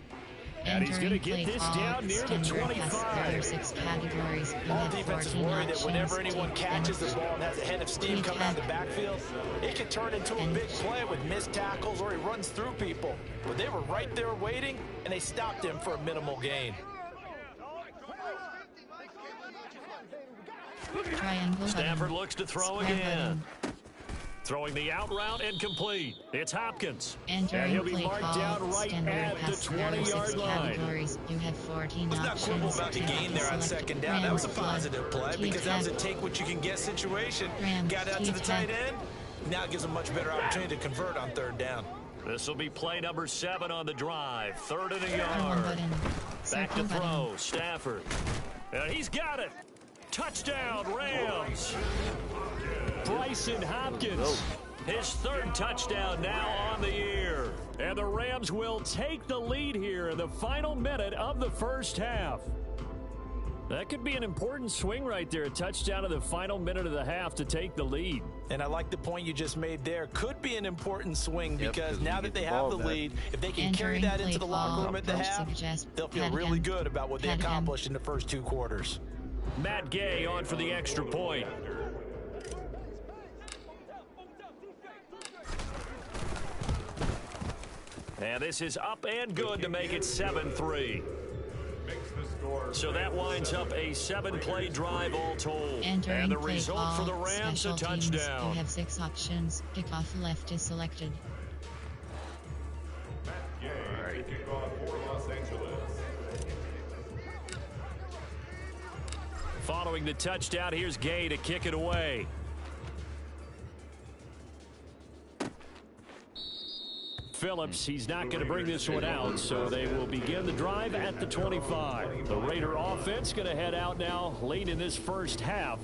And he's going to get this down near the 25. 6 categories. All defenses worry that whenever anyone catches the ball and has a head of steam coming out of the backfield, it can turn into a big play with missed tackles or he runs through people. But they were right there waiting, and they stopped him for a minimal gain. Triangle Stafford looks to throw again. Throwing the out route and complete. It's Hopkins. And he'll be marked down right at the 20-yard line. You have 14 Let's not quibble about the gain there on second down. That was a positive play because that was a take-what-you-can-get situation. Got out to the tight end. Now it gives them a much better opportunity to convert on third down. This will be play number 7 on the drive. 3rd and a yard. Back to throw. Stafford. And he's got it. Touchdown, Rams. Bryson Hopkins, his 3rd touchdown now on the year. And the Rams will take the lead here in the final minute of the first half. That could be an important swing right there, a touchdown in the final minute of the half to take the lead. And I like the point you just made there. Could be an important swing because now that they have the lead, if they can carry that into the locker room at the half, they'll feel really good about what they accomplished in the first 2 quarters. Matt Gay on for the extra point. And this is up and good to make it 7-3. So that winds up a 7-play drive all told. And the result for the Rams, a touchdown. You have 6 options. Kickoff left is selected. All right. Kickoff for Los Angeles. Following the touchdown, here's Gay to kick it away. Phillips, he's not going to bring this one out, so they will begin the drive at the 25. The Raider offense going to head out now late in this first half.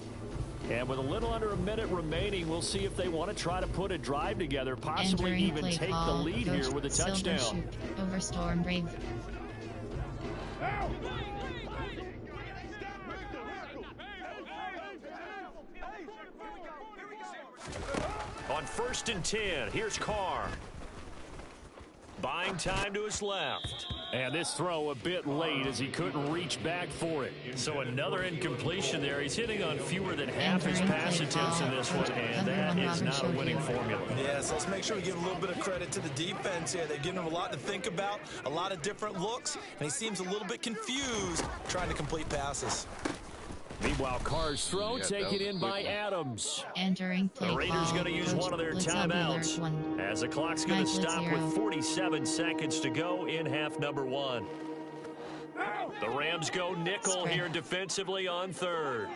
And with a little under a minute remaining, we'll see if they want to try to put a drive together, possibly even take the lead here with a touchdown. Over Storm Brave. On 1st and 10, here's Carr. Buying time to his left. And this throw a bit late as he couldn't reach back for it. So another incompletion there. He's hitting on fewer than half his pass attempts in this one, and that is not a winning formula. Yeah, so let's make sure we give a little bit of credit to the defense here. They're giving him a lot to think about, a lot of different looks, and he seems a little bit confused trying to complete passes. Meanwhile, Carr's throw taken in by Adams. Entering play the Raiders going to use one of their timeouts as the clock's going to stop with 47 seconds to go in half number 1. The Rams go nickel here defensively on 3rd.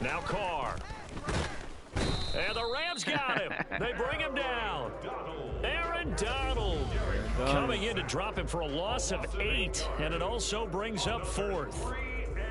Now Carr. And the Rams got him. They bring him down. Aaron Donald coming in to drop him for a loss of 8, and it also brings up 4th.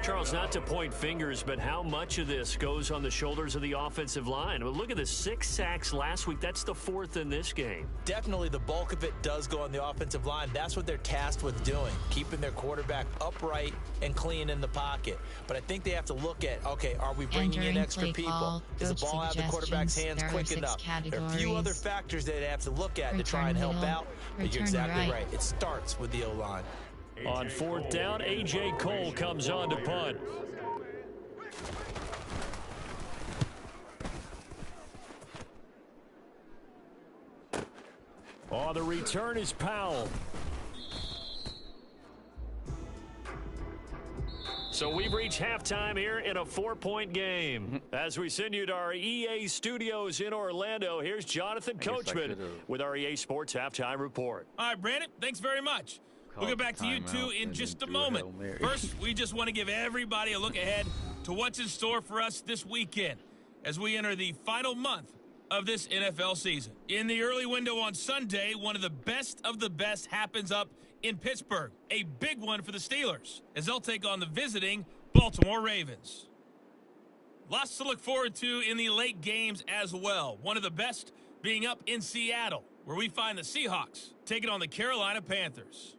Charles, not to point fingers, but how much of this goes on the shoulders of the offensive line? Well, look at the 6 sacks last week. That's the 4th in this game. Definitely the bulk of it does go on the offensive line. That's what they're tasked with doing, keeping their quarterback upright and clean in the pocket. But I think they have to look at, okay, are we bringing in extra people? Does the ball out of the quarterback's hands quick enough? There are a few other factors they have to look at to try and help out. But you're exactly right. It starts with the O-line. On 4th down, A.J. Cole comes on to punt. On the return is Powell. So we've reached halftime here in a 4-point game. As we send you to our EA studios in Orlando, here's Jonathan Coachman with our EA Sports Halftime Report. All right, Brandon, thanks very much. We'll get back to you two in just a moment. First, we just want to give everybody a look ahead to what's in store for us this weekend as we enter the final month of this NFL season. In the early window on Sunday, one of the best happens up in Pittsburgh. A big one for the Steelers as they'll take on the visiting Baltimore Ravens. Lots to look forward to in the late games as well. One of the best being up in Seattle, where we find the Seahawks taking on the Carolina Panthers.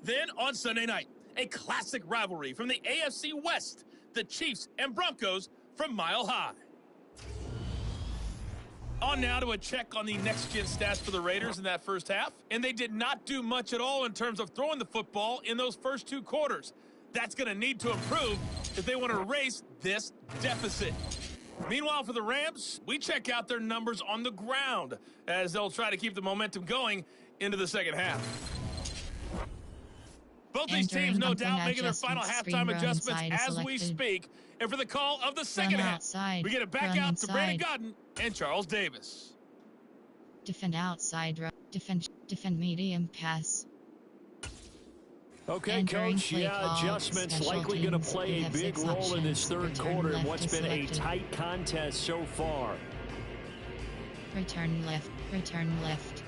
Then on Sunday night, a classic rivalry from the AFC West, the Chiefs and Broncos from Mile High. On now to a check on the next-gen stats for the Raiders in that first half. And they did not do much at all in terms of throwing the football in those first 2 quarters. That's going to need to improve if they want to erase this deficit. Meanwhile, for the Rams, we check out their numbers on the ground as they'll try to keep the momentum going into the second half. Both these teams, no doubt, making their final halftime adjustments as we speak. And for the call of the second half, we get it back out to Brandon Godden and Charles Davis. Defend outside, defend medium pass. Okay, Coach, adjustments likely going to play a big role in this third quarter in what's been a tight contest so far. Return left, return left.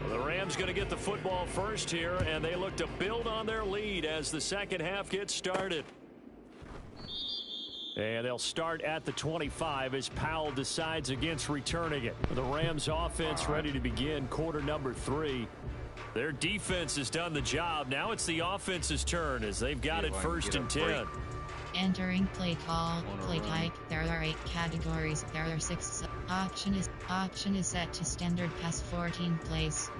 Well, the Rams going to get the football first here, and they look to build on their lead as the second half gets started. And they'll start at the 25 as Powell decides against returning it. The Rams offense ready to begin quarter number 3. Their defense has done the job. Now it's the offense's turn as they've got it first and 10. Entering play call, play type. There are 8 categories. There are 6. Option is set to standard past 14 plays.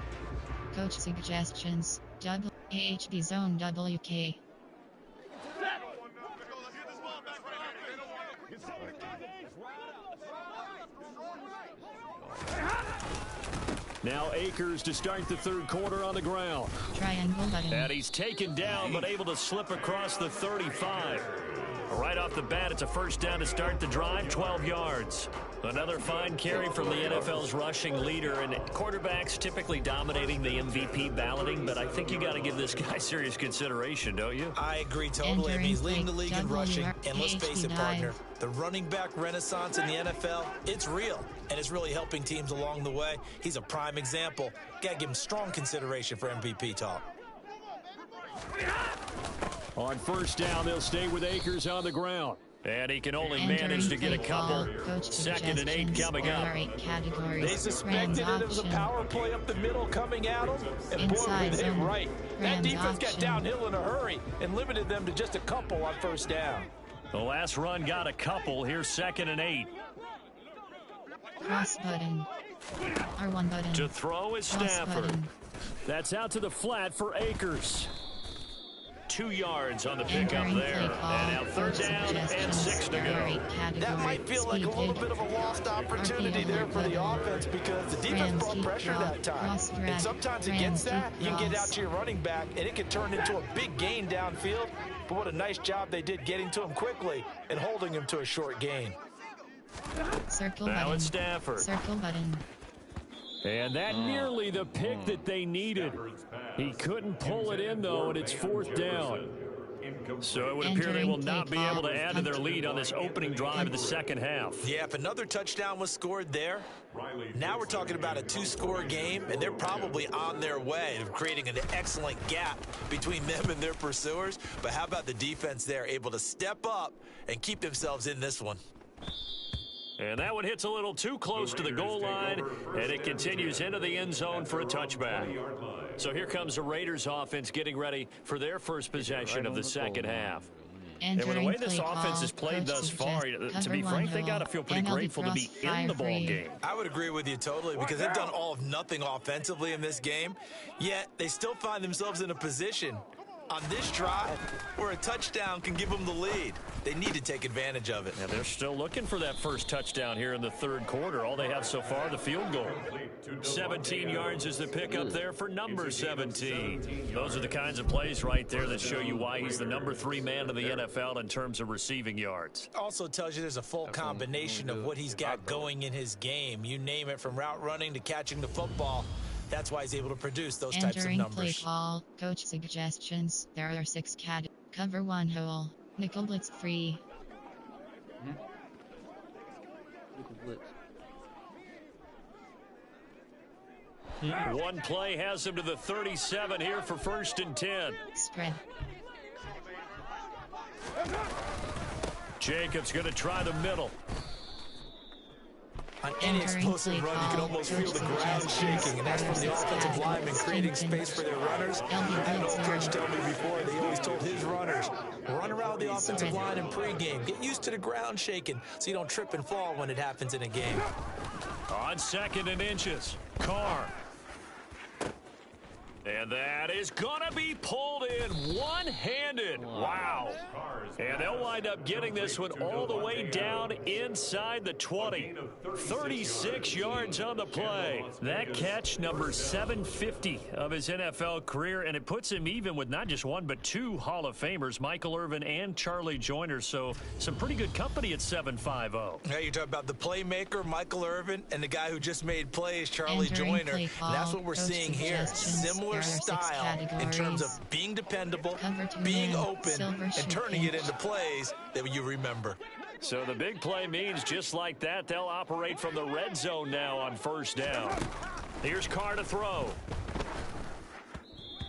Coach suggestions. AHB zone WK. Now Akers to start the third quarter on the ground. Triangle button. And he's taken down but able to slip across the 35. Right off the bat, it's a first down to start the drive, 12 yards. Another fine carry from the NFL's rushing leader, and quarterbacks typically dominating the MVP balloting, but I think you got to give this guy serious consideration, don't you? I agree totally. I mean, he's leading the league in rushing, and let's face it, partner, the running back renaissance in the NFL, it's real, and it's really helping teams along the way. He's a prime example. Got to give him strong consideration for MVP talk. On first down, they'll stay with Akers on the ground. And he can only manage to get a couple. Second and 8 coming up. They suspected it was a power play up the middle coming at them. And boy, were they right. That defense got downhill in a hurry and limited them to just a couple on first down. The last run got a couple. Here's second and 8. Cross button. R1 button. To throw is Stafford. That's out to the flat for Akers. 2 yards on the pickup there. And now third down and 6 to go. That might feel like a little bit of a lost opportunity there for the offense because the defense brought pressure that time. And sometimes against that, you can get out to your running back and it can turn into a big gain downfield. But what a nice job they did getting to him quickly and holding him to a short gain. Circle now button. It's Stafford. Circle button. And that nearly the pick that they needed. He couldn't pull it in, though, and it's fourth down. So it would appear they will not be able to add to their lead on this opening drive of the second half. Yeah, if another touchdown was scored there, now we're talking about a 2-score game, and they're probably on their way of creating an excellent gap between them and their pursuers. But how about the defense there, able to step up and keep themselves in this one? And that one hits a little too close to the goal line, and it continues into the end zone for a touchback. So here comes the Raiders offense getting ready for their first possession of the second half. And with the way this offense has played thus far, to be frank, they got to feel pretty grateful to be in the ball game. I would agree with you totally because they've done all of nothing offensively in this game, yet they still find themselves in a position on this drive where a touchdown can give them the lead. They need to take advantage of it. And they're still looking for that first touchdown here in the third quarter. All they have so far, the field goal. 17 yards is the pickup there for number 17. Those are the kinds of plays right there that show you why he's the number 3 man in the NFL in terms of receiving yards. Also tells you there's a full combination of what he's got going in his game. You name it, from route running to catching the football. That's why he's able to produce those types of numbers. Play call, coach suggestions. There are 6 categories. Cover 1 hole. Nickel blitz free. Nickel blitz. One play has him to the 37 here for first and 10. Spread. Jacobs going to try the middle. On any explosive run, you can almost feel the ground shaking, and that's from the offensive linemen creating space for their runners. I had an old coach tell me before, they always told his runners, run around the offensive line in pregame. Get used to the ground shaking so you don't trip and fall when it happens in a game. On 2nd and inches, Carr. And that is going to be pulled in one-handed. Wow. And they'll wind up getting this one all the way down inside the 20. 36 yards on the play. That catch, number 750 of his NFL career, and it puts him even with not just one but two Hall of Famers, Michael Irvin and Charlie Joyner. So some pretty good company at 750. Hey, you talk about the playmaker, Michael Irvin, and the guy who just made plays, Charlie Joyner. And that's what we're seeing here. Similar style in terms of being dependable, being open, and turning it into plays that you remember. So the big play means just like that, they'll operate from the red zone now on 1st down. Here's Carr to throw.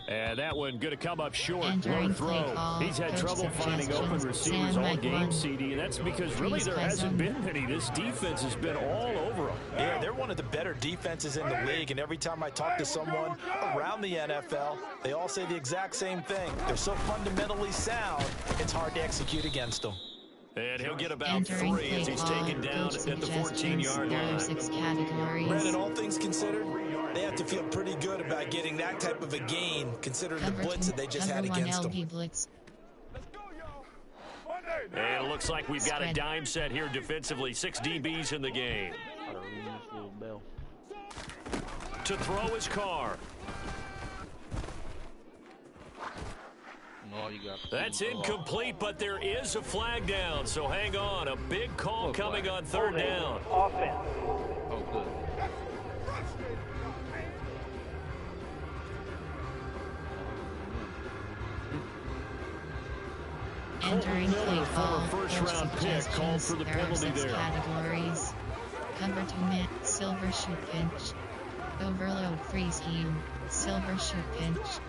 And that one going to come up short. Low throw. He's had trouble finding open receivers all game, CD, and that's because really there hasn't been many. This defense has been all over them. Yeah, they're one of the better defenses in the league, and every time I talk to someone around the NFL, they all say the exact same thing. They're so fundamentally sound, it's hard to execute against them. And he'll get about 3 as he's taken down at the 14-yard line. Brandon, all things considered, they have to feel pretty good about getting that type of a gain, considering the blitz that they just had against them. And it looks like we've got a dime set here defensively. 6 DBs in the game. To throw his Carr. That's incomplete, but there is a flag down, so hang on. A big call coming on 3rd down. Offense. Oh, good. Entering play call. First-round pick called for the penalty there. Categories. Cover 2 mid, silver shoot pinch. Overload free scheme, silver shoot pinch.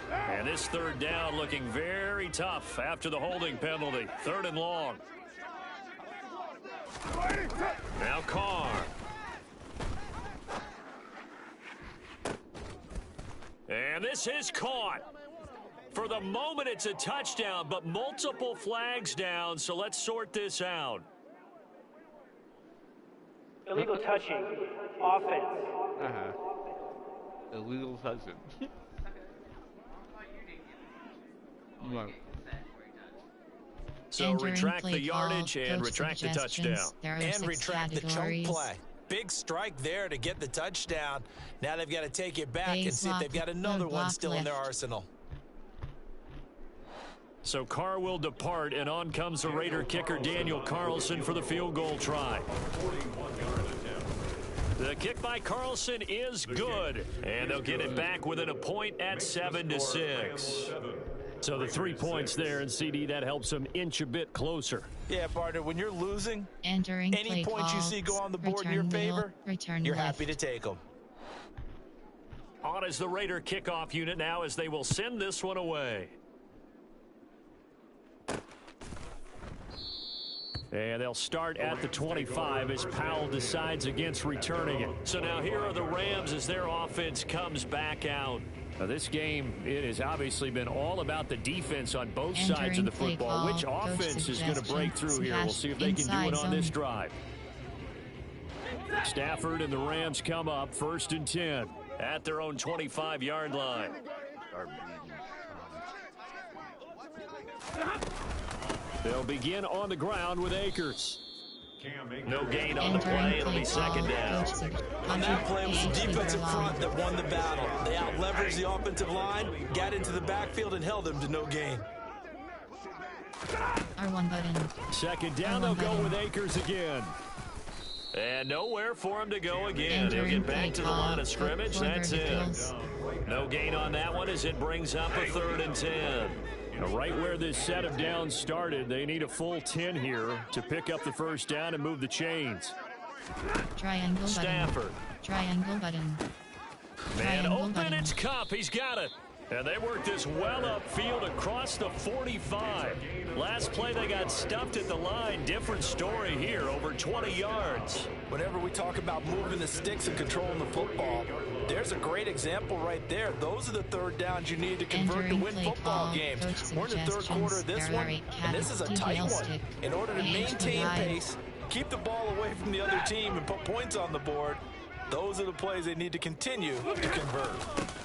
And this 3rd down looking very tough after the holding penalty. 3rd and long. Now Carr. And this is caught. For the moment, it's a touchdown, but multiple flags down, so let's sort this out. Illegal touching. Offense. Illegal touching. So retract the yardage and retract the touchdown. And retract the choke play. Big strike there to get the touchdown. Now they've got to take it back and see if they've got another one still in their arsenal. So Carr will depart, and on comes the Raider kicker Daniel Carlson for the field goal try. The kick by Carlson is good, and they'll get it back within a point at 7-6. So the 3 points there, and CD, that helps them inch a bit closer. Yeah, partner, when you're losing, Entering any points you see go on the board in your favor, you're happy to take them. On is the Raider kickoff unit now as they will send this one away. And they'll start at the 25 as Powell decides against returning it. So now here are the Rams as their offense comes back out. Now this game, it has obviously been all about the defense on both sides of the football. Which offense is going to break through here? We'll see if they can do it on this drive. Stafford and the Rams come up 1st and 10 at their own 25-yard line. They'll begin on the ground with Akers. No gain on the play. It'll be 2nd down. On that play, it was the defensive front that won the battle. They out-leveraged the offensive line, got into the backfield, and held them to no gain. R1 button. 2nd down, they'll go with Akers again. And nowhere for him to go again. He'll get back to the line of scrimmage. That's it. No gain on that one as it brings up a 3rd and 10. Right where this set of downs started, they need a full 10 here to pick up the 1st down and move the chains. Triangle Stafford. Button. Triangle button. Man open, it's Cup. He's got it. And they work this well upfield across the 45. Last play, they got stuffed at the line. Different story here, over 20 yards. Whenever we talk about moving the sticks and controlling the football, there's a great example right there. Those are the 3rd downs you need to convert to win football games. We're in the 3rd quarter of this one, and this is a tight one. In order to maintain pace, keep the ball away from the other team, and put points on the board, Those are the plays they need to continue to convert.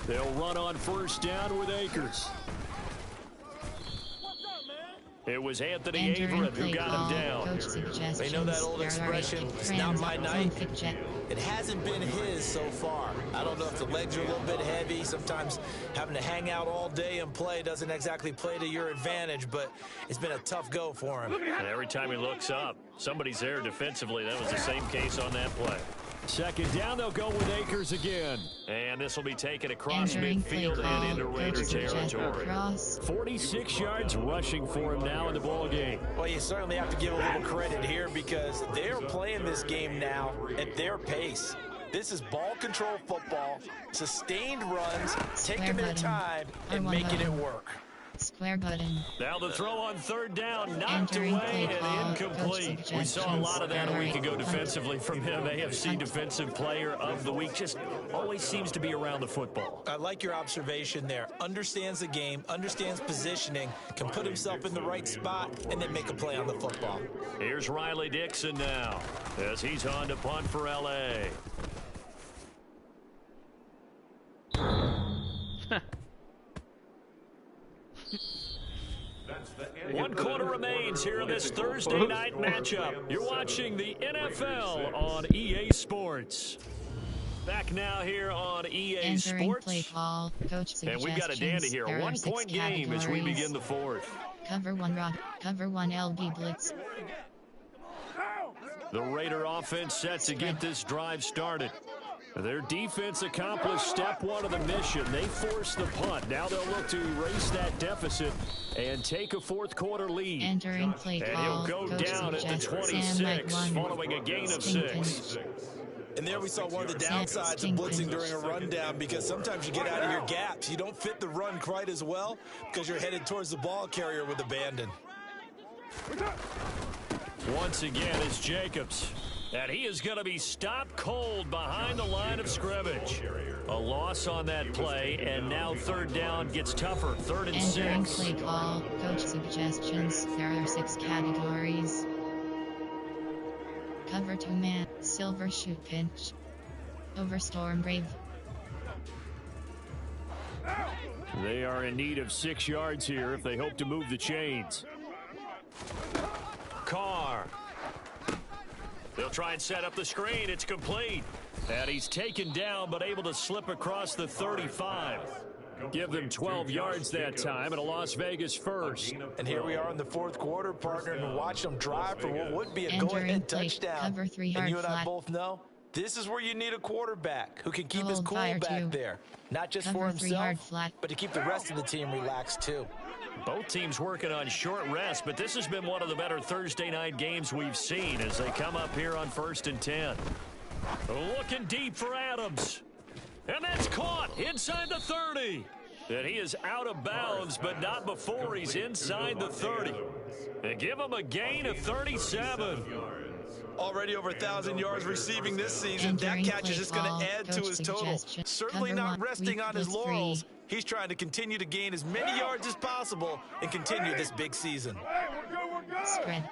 They'll run on first down with Akers. It was Anthony Averett who got him down. They know that old expression, it's not my night. It hasn't been his so far. I don't know if the legs are a little bit heavy. Sometimes having to hang out all day and play doesn't exactly play to your advantage, but it's been a tough go for him. And every time he looks up, somebody's there defensively. That was the same case on that play. Second down, they'll go with Akers again. And this will be taken across midfield and into Raider territory. 46 yards rushing for him now in the ball game. Well, you certainly have to give a little credit here because they're playing this game now at their pace. This is ball control football, sustained runs, taking their time and making it work. Square button. Now the throw on third down, knocked away and incomplete. We saw a lot of that a week ago defensively from him. AFC Defensive Player of the Week. Just always seems to be around the football. I like your observation there. Understands the game, understands positioning, can put himself in the right spot, and then make a play on the football. Here's Riley Dixon now as he's on to punt for L.A. One quarter remains here in this Thursday night matchup. You're watching the NFL on EA Sports. Back now here on EA Sports. Play call, coach and we've got a dandy here. A 1-point game as we begin the fourth. Cover 1 rock, cover 1 LB blitz. The Raider offense set to get this drive started. Their defense accomplished step one of the mission. They forced the punt. Now they'll look to erase that deficit and take a fourth quarter lead. Entering play call. And he'll go down at the 26 following a gain of 6. And there we saw one of the downsides of blitzing during a rundown because sometimes you get out of your gaps. You don't fit the run quite as well because you're headed towards the ball carrier with abandon. Once again is Jacobs. And he is going to be stopped cold behind the line of scrimmage. A loss on that play, and now third down gets tougher. 3rd and 6. Entering play call, coach suggestions. There are 6 categories. Cover 2 man, silver shoot pinch. Over storm brave. They are in need of 6 yards here if they hope to move the chains. Carr. They'll try and set up the screen. It's complete. And he's taken down, but able to slip across the 35. Give them 12 yards that time, and a Las Vegas first. And here we are in the fourth quarter, partner, and watch them drive for what would be a go-ahead touchdown. Cover 3 and you and I both know this is where you need a quarterback who can keep his cool back there. Not just cover for himself, but to keep the rest of the team relaxed too. Both teams working on short rest, but this has been one of the better Thursday night games we've seen as they come up here on 1st and 10. Looking deep for Adams. And that's caught inside the 30. And he is out of bounds, but not before he's inside the 30. And give him a gain of 37. Already over 1,000 yards receiving this season. That catch is just going to add to his total. Certainly not resting on his laurels. He's trying to continue to gain as many yards as possible and continue this big season. Spread.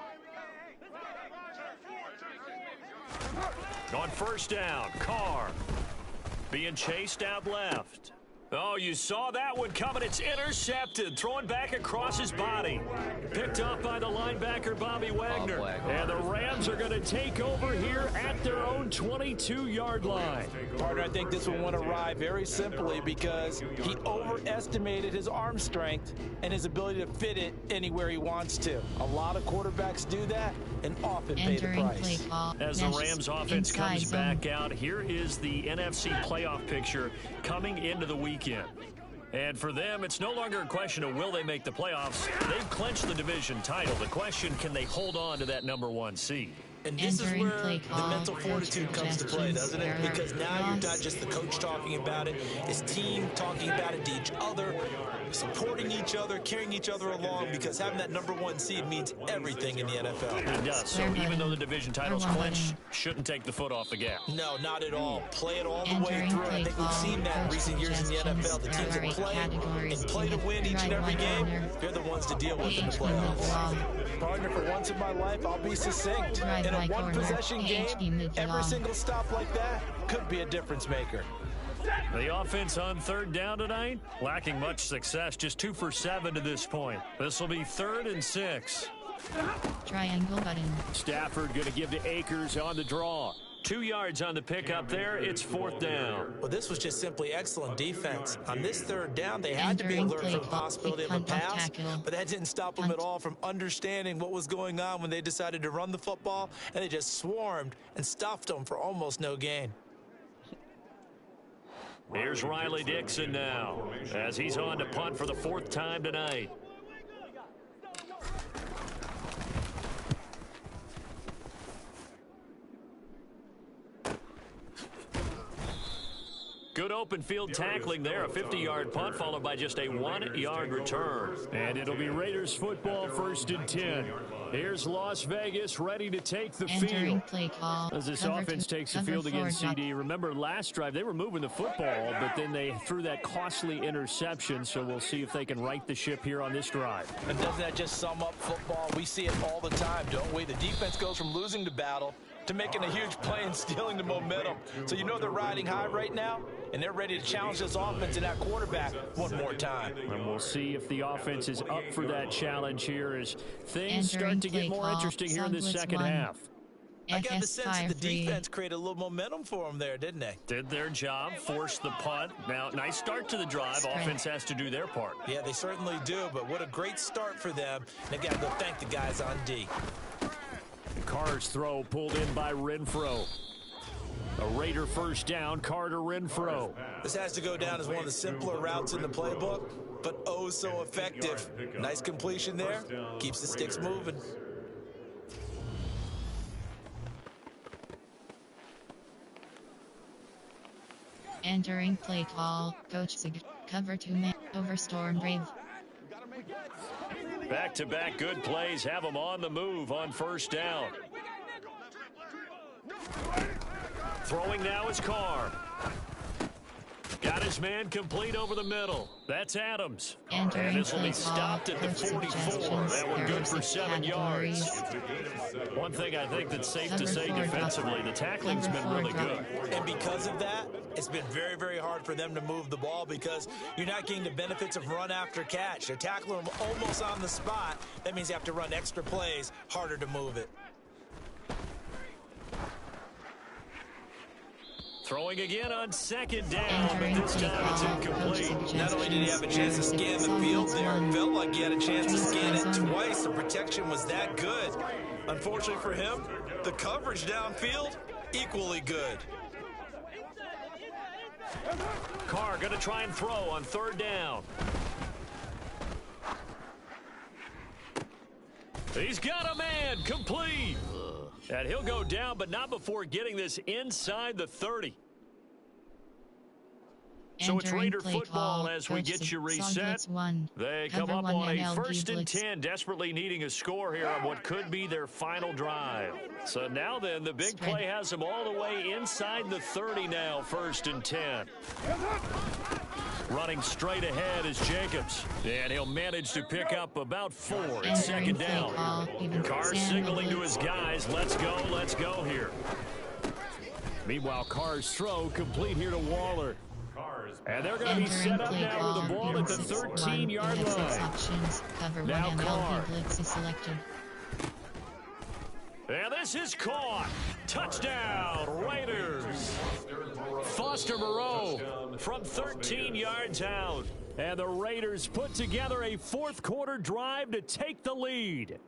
On first down, Carr being chased out left. Oh, you saw that one coming. It's intercepted. Thrown back across his body. Picked up by the linebacker, Bobby Wagner. And the Rams are going to take over here at their own 22-yard line. Partner, I think this one went awry very simply because he overestimated his arm strength and his ability to fit it anywhere he wants to. A lot of quarterbacks do that and often pay the price. As the Rams offense comes back out, here is the NFC playoff picture coming into the weekend. And for them, it's no longer a question of will they make the playoffs. They've clinched the division title. The question, can they hold on to that #1 seed? And this is where the mental fortitude comes to play, doesn't it? Because now you're not just the coach talking about it, it's team talking about it to each other, supporting each other, carrying each other along, because having that #1 seed means everything in the NFL. It does. So even though the division title's clinched, shouldn't take the foot off the gas. No, not at all. Play it all the way through. I think we've seen that in recent years in the NFL. The teams that play and play to win each and every game, they're the ones to deal with in the playoffs. Partner, for once in my life, I'll be succinct. In a one-possession game, every single stop like that could be a difference maker. The offense on third down tonight, lacking much success, just 2 for 7 to this point. This will be 3rd and 6. Triangle button. Stafford going to give to Akers on the draw. 2 yards on the pickup there. It's 4th down. Well, this was just simply excellent defense. On this 3rd down, they had to be alert for the possibility of a pass, but that didn't stop them at all from understanding what was going on when they decided to run the football, and they just swarmed and stuffed them for almost no gain. Here's Riley Dixon now, as he's on to punt for the 4th time tonight. Good open field tackling there. A 50-yard punt followed by just a 1-yard return. And it'll be Raiders football, 1st and 10. Here's Las Vegas ready to take the field. Play call. As this offense takes the field against CD. Remember last drive they were moving the football, but then they threw that costly interception. So we'll see if they can right the ship here on this drive. And doesn't that just sum up football? We see it all the time, don't we? The defense goes from losing the battle to making a huge play and stealing the momentum. So you know they're riding high right now, and they're ready to challenge this offense and that quarterback one more time. And we'll see if the offense is up for that challenge here as things start to get more interesting here in the second half. I got the sense that the defense created a little momentum for them there, didn't they? Did their job, forced the punt. Now, nice start to the drive. Offense has to do their part. Yeah, they certainly do, but what a great start for them. They've got to go thank the guys on D. Carr's throw pulled in by Renfro. A Raider first down, Carter Renfro. This has to go down as one of the simpler routes in the playbook, but oh so effective. Nice completion there. Keeps the sticks moving. Entering play call. Coach Sig. Cover 2 man. Over Storm Brave. Back-to-back good plays have them on the move on first down. Throwing now is Carr. Got his man complete over the middle. That's Adams. And this will be stopped at the 44. That one good for 7 yards. One thing I think that's safe to say defensively, the tackling's been really good. And because of that, it's been very, very hard for them to move the ball because you're not getting the benefits of run after catch. They're tackling them almost on the spot. That means you have to run extra plays, harder to move it. Throwing again on second down, but this time it's incomplete. Not only did he have a chance to scan the field there, it felt like he had a chance to scan it twice. The protection was that good. Unfortunately for him, the coverage downfield, equally good. Carr going to try and throw on third down. He's got a man, complete. And he'll go down, but not before getting this inside the 30. So it's Raider football as we get you reset. They come up on a 1st and 10, desperately needing a score here on what could be their final drive. So now then, the big play has them all the way inside the 30 now, 1st and 10. Running straight ahead is Jacobs, and he'll manage to pick up about 4. It's second down. Carr signaling to his guys, let's go here. Meanwhile, Carr's throw complete here to Waller. And they're going to be set up now with the ball at the 13-yard line. Now Carr. And this is caught. Touchdown, Raiders. Foster Moreau from 13 yards out. And the Raiders put together a fourth-quarter drive to take the lead.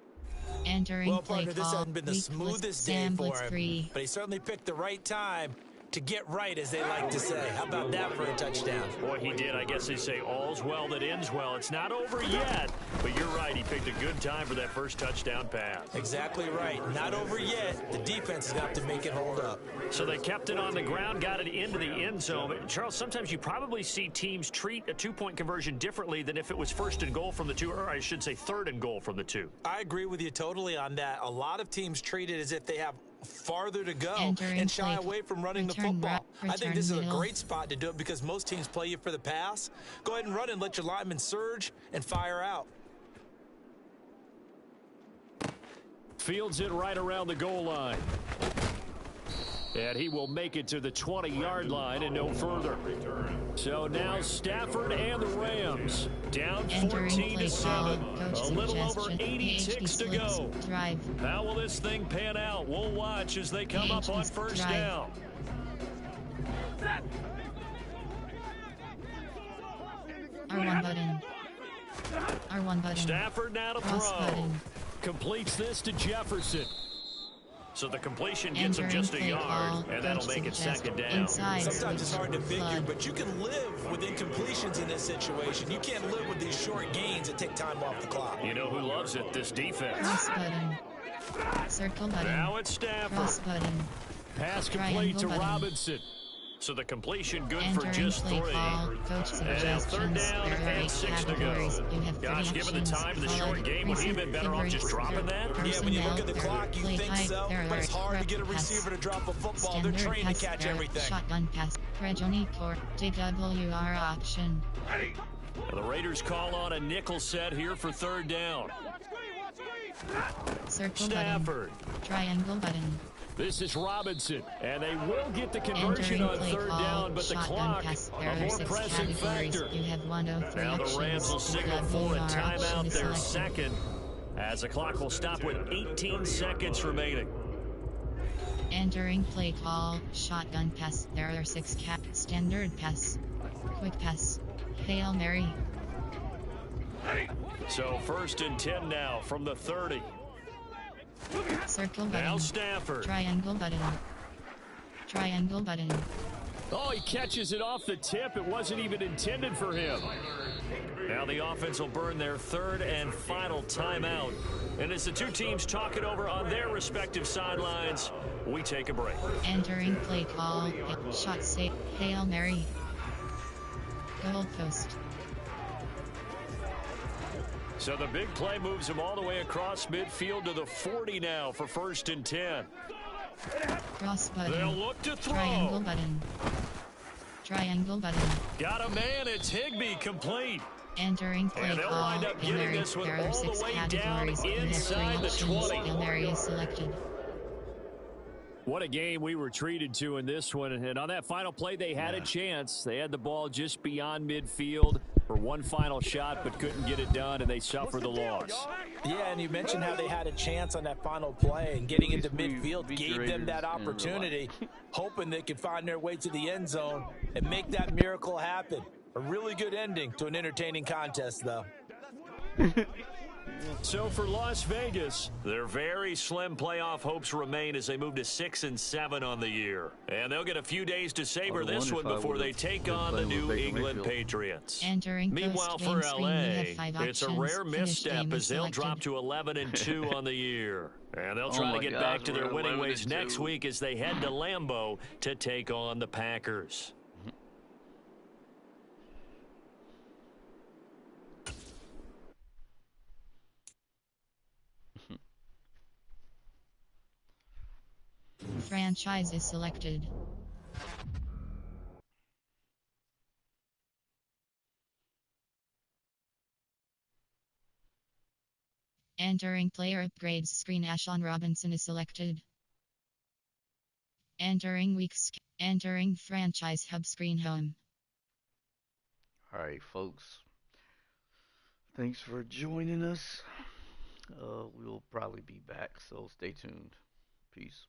Well, partner, this hasn't been the smoothest day for him, but he certainly picked the right time to get right, as they like to say. How about that for a touchdown? Boy, he did. I guess they say all's well that ends well. It's not over yet, but you're right. He picked a good time for that first touchdown pass. Exactly right. Not over yet. The defense is going to have to make it hold up. So they kept it on the ground, got it into the end zone. Charles, sometimes you probably see teams treat a two-point conversion differently than if it was 1st and goal from the 2, or I should say 3rd and goal from the 2. I agree with you totally on that. A lot of teams treat it as if they have farther to go and shy away from running the football. I think this is a great spot to do it because most teams play you for the pass. Go ahead and run and let your linemen surge and fire out. Fields it right around the goal line. And he will make it to the 20-yard line and no further. So now Stafford and the Rams down 14-7. A little over 80 ticks to go. How will this thing pan out? We'll watch as they come up on first down. R1 button. R1 button. Stafford now to throw. Completes this to Jefferson. So the completion gets him just a yard, and that'll make it second down. Sometimes it's hard to figure, but you can live with incompletions in this situation. You can't live with these short gains that take time off the clock. You know who loves it? This defense. Cross button. Circle button. Now it's Stafford. Cross button. Pass complete to Robinson. So the completion good for just 3. And third down and 6 to go. Gosh, given the time of the short game, would he have been better off just dropping that? Yeah, when you look at the clock, you think so, but it's hard to get a receiver to drop a football. They're trained to catch everything. Shotgun pass. Regional Core. DWR option. The Raiders call on a nickel set here for third down. Circle Stafford. Button. Triangle button. This is Robinson, and they will get the conversion on third down, but the clock, a more pressing factor. Now the Rams will signal for a timeout there second, as the clock will stop with 18 seconds remaining. Entering play call, shotgun pass, there are 6 standard pass, quick pass, Hail Mary. So first and 10 now from the 30. Circle button. Now Stafford. Triangle button. Triangle button. Oh, he catches it off the tip. It wasn't even intended for him. Now the offense will burn their third and final timeout. And as the two teams talk it over on their respective sidelines, we take a break. Entering play call. Shot safe. Hail Mary. Goal post. So the big play moves him all the way across midfield to the 40 now for first and 10. Cross button. They'll look to throw. Triangle button. Triangle button. Got a man. It's Higbee complete. Entering play and they'll call. wind up getting this one all the way down inside the 20. Hail Mary is selected. What a game we were treated to in this one. And on that final play, they had a chance. They had the ball just beyond midfield for one final shot, but couldn't get it done, and they suffer the loss. Yeah, and you mentioned how they had a chance on that final play, and getting into midfield gave them that opportunity, hoping they could find their way to the end zone and make that miracle happen. A really good ending to an entertaining contest, though. So for Las Vegas, their very slim playoff hopes remain as they move to 6-7 on the year. And they'll get a few days to savor this one before they take on the New England Patriots. Meanwhile for LA, it's a rare misstep as they'll drop to 11-2 on the year. And they'll try to get back to their winning ways next week as they head to Lambeau to take on the Packers. Franchise is selected. Entering player upgrades screen. Ashawn Robinson is selected. Entering entering franchise hub screen home. Alright, folks. Thanks for joining us. We'll probably be back, so stay tuned. Peace.